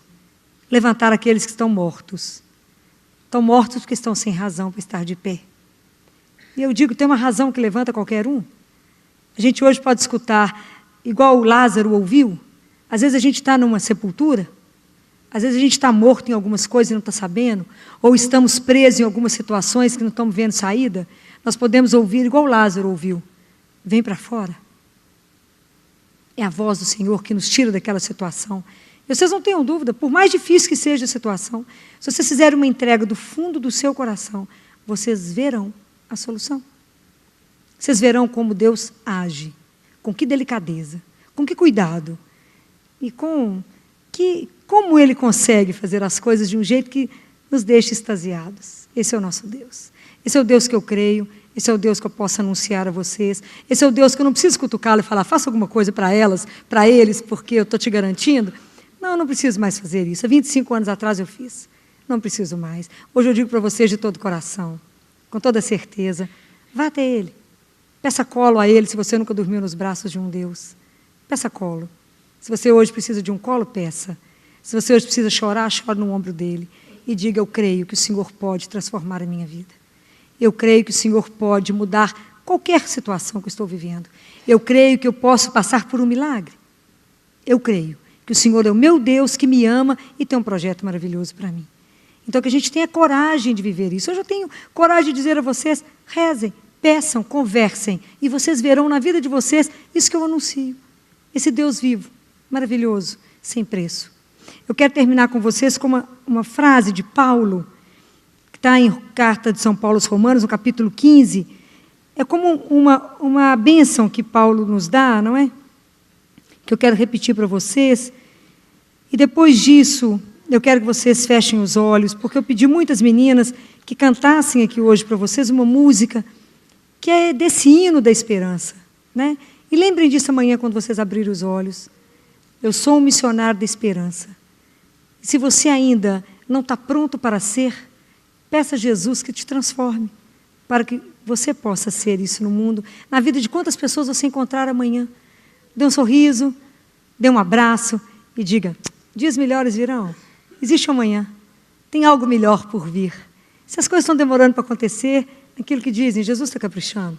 levantar aqueles que estão mortos. Estão mortos porque estão sem razão para estar de pé. E eu digo, tem uma razão que levanta qualquer um. A gente hoje pode escutar, igual o Lázaro ouviu, às vezes a gente está numa sepultura, às vezes a gente está morto em algumas coisas e não está sabendo, ou estamos presos em algumas situações que não estamos vendo saída, nós podemos ouvir igual o Lázaro ouviu, vem para fora. É a voz do Senhor que nos tira daquela situação. E vocês não tenham dúvida, por mais difícil que seja a situação, se vocês fizerem uma entrega do fundo do seu coração, vocês verão a solução. Vocês verão como Deus age, com que delicadeza, com que cuidado e com como Ele consegue fazer as coisas de um jeito que nos deixe extasiados. Esse é o nosso Deus. Esse é o Deus que eu creio, esse é o Deus que eu posso anunciar a vocês, esse é o Deus que eu não preciso cutucá-lo e falar, faça alguma coisa para elas, para eles, porque eu estou te garantindo. Não, eu não preciso mais fazer isso. Há 25 anos atrás eu fiz. Não preciso mais. Hoje eu digo para vocês de todo o coração, com toda certeza, vá até Ele. Peça colo a Ele se você nunca dormiu nos braços de um Deus. Peça colo. Se você hoje precisa de um colo, peça. Se você hoje precisa chorar, chore no ombro dele. E diga, eu creio que o Senhor pode transformar a minha vida. Eu creio que o Senhor pode mudar qualquer situação que eu estou vivendo. Eu creio que eu posso passar por um milagre. Eu creio que o Senhor é o meu Deus que me ama e tem um projeto maravilhoso para mim. Então que a gente tenha coragem de viver isso. Hoje eu tenho coragem de dizer a vocês, rezem, peçam, conversem, e vocês verão na vida de vocês isso que eu anuncio. Esse Deus vivo, maravilhoso, sem preço. Eu quero terminar com vocês com uma frase de Paulo, que está em Carta de São Paulo aos Romanos, no capítulo 15. É como uma bênção que Paulo nos dá, não é? Que eu quero repetir para vocês. E depois disso, eu quero que vocês fechem os olhos, porque eu pedi muitas meninas que cantassem aqui hoje para vocês uma música que é desse hino da esperança, né? E lembrem disso amanhã quando vocês abrirem os olhos. Eu sou um missionário da esperança. E se você ainda não está pronto para ser, peça a Jesus que te transforme, para que você possa ser isso no mundo, na vida de quantas pessoas você encontrar amanhã. Dê um sorriso, dê um abraço e diga, dias melhores virão. Existe amanhã, tem algo melhor por vir. Se as coisas estão demorando para acontecer, aquilo que dizem, Jesus está caprichando.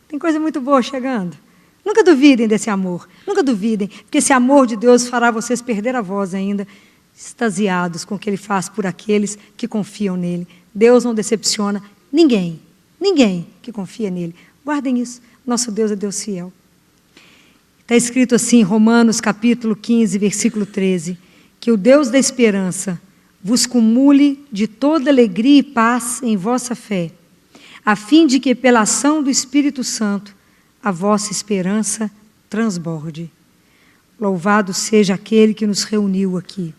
Tem coisa muito boa chegando. Nunca duvidem desse amor, nunca duvidem, porque esse amor de Deus fará vocês perder a voz ainda, extasiados com o que Ele faz por aqueles que confiam nele. Deus não decepciona ninguém que confia nele. Guardem isso, nosso Deus é Deus fiel. Está escrito assim em Romanos capítulo 15, versículo 13, que o Deus da esperança vos cumule de toda alegria e paz em vossa fé, a fim de que pela ação do Espírito Santo a vossa esperança transborde. Louvado seja aquele que nos reuniu aqui,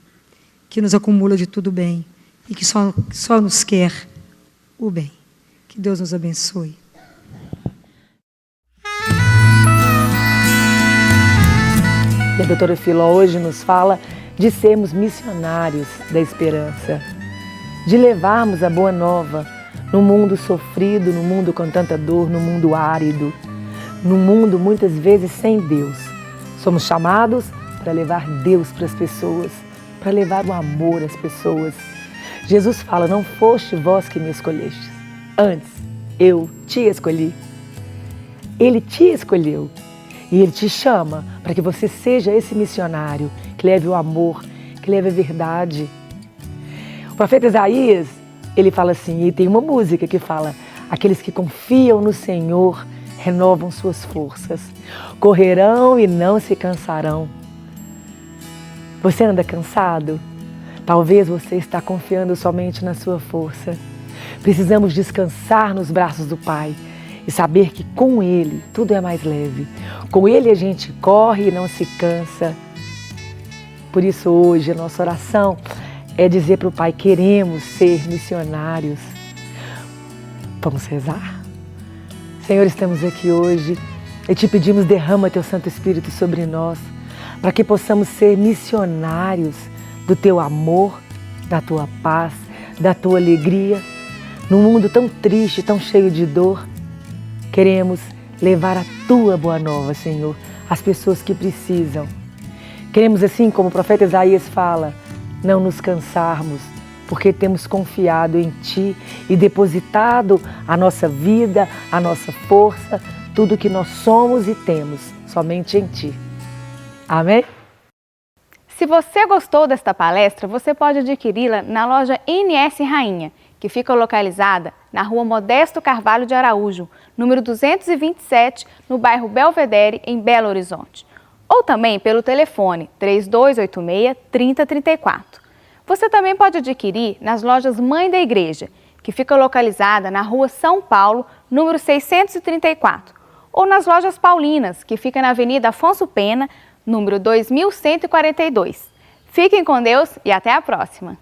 que nos acumula de tudo bem e que só nos quer o bem. Que Deus nos abençoe. E a doutora Filó hoje nos fala de sermos missionários da esperança, de levarmos a boa nova no mundo sofrido, no mundo com tanta dor, no mundo árido, no mundo muitas vezes sem Deus. Somos chamados para levar Deus para as pessoas, para levar o amor às pessoas. Jesus fala, não foste vós que me escolhestes, antes eu te escolhi. Ele te escolheu e Ele te chama para que você seja esse missionário que leve o amor, que leve a verdade. O profeta Isaías, ele fala assim, e tem uma música que fala, aqueles que confiam no Senhor renovam suas forças, correrão e não se cansarão. Você anda cansado? Talvez você está confiando somente na sua força. Precisamos descansar nos braços do Pai e saber que com Ele tudo é mais leve. Com Ele a gente corre e não se cansa. Por isso hoje a nossa oração é dizer para o Pai, queremos ser missionários. Vamos rezar? Senhor, estamos aqui hoje e te pedimos, derrama Teu Santo Espírito sobre nós, para que possamos ser missionários do Teu amor, da Tua paz, da Tua alegria. Num mundo tão triste, tão cheio de dor, queremos levar a Tua boa nova, Senhor, às pessoas que precisam. Queremos, assim como o profeta Isaías fala, não nos cansarmos, porque temos confiado em Ti e depositado a nossa vida, a nossa força, tudo que nós somos e temos, somente em Ti. Amém? Se você gostou desta palestra, você pode adquiri-la na loja NS Rainha, que fica localizada na Rua Modesto Carvalho de Araújo, número 227, no bairro Belvedere, em Belo Horizonte. Ou também pelo telefone 3286-3034. Você também pode adquirir nas lojas Mãe da Igreja, que fica localizada na Rua São Paulo, número 634, ou nas lojas Paulinas, que fica na Avenida Afonso Pena, número 2142. Fiquem com Deus e até a próxima!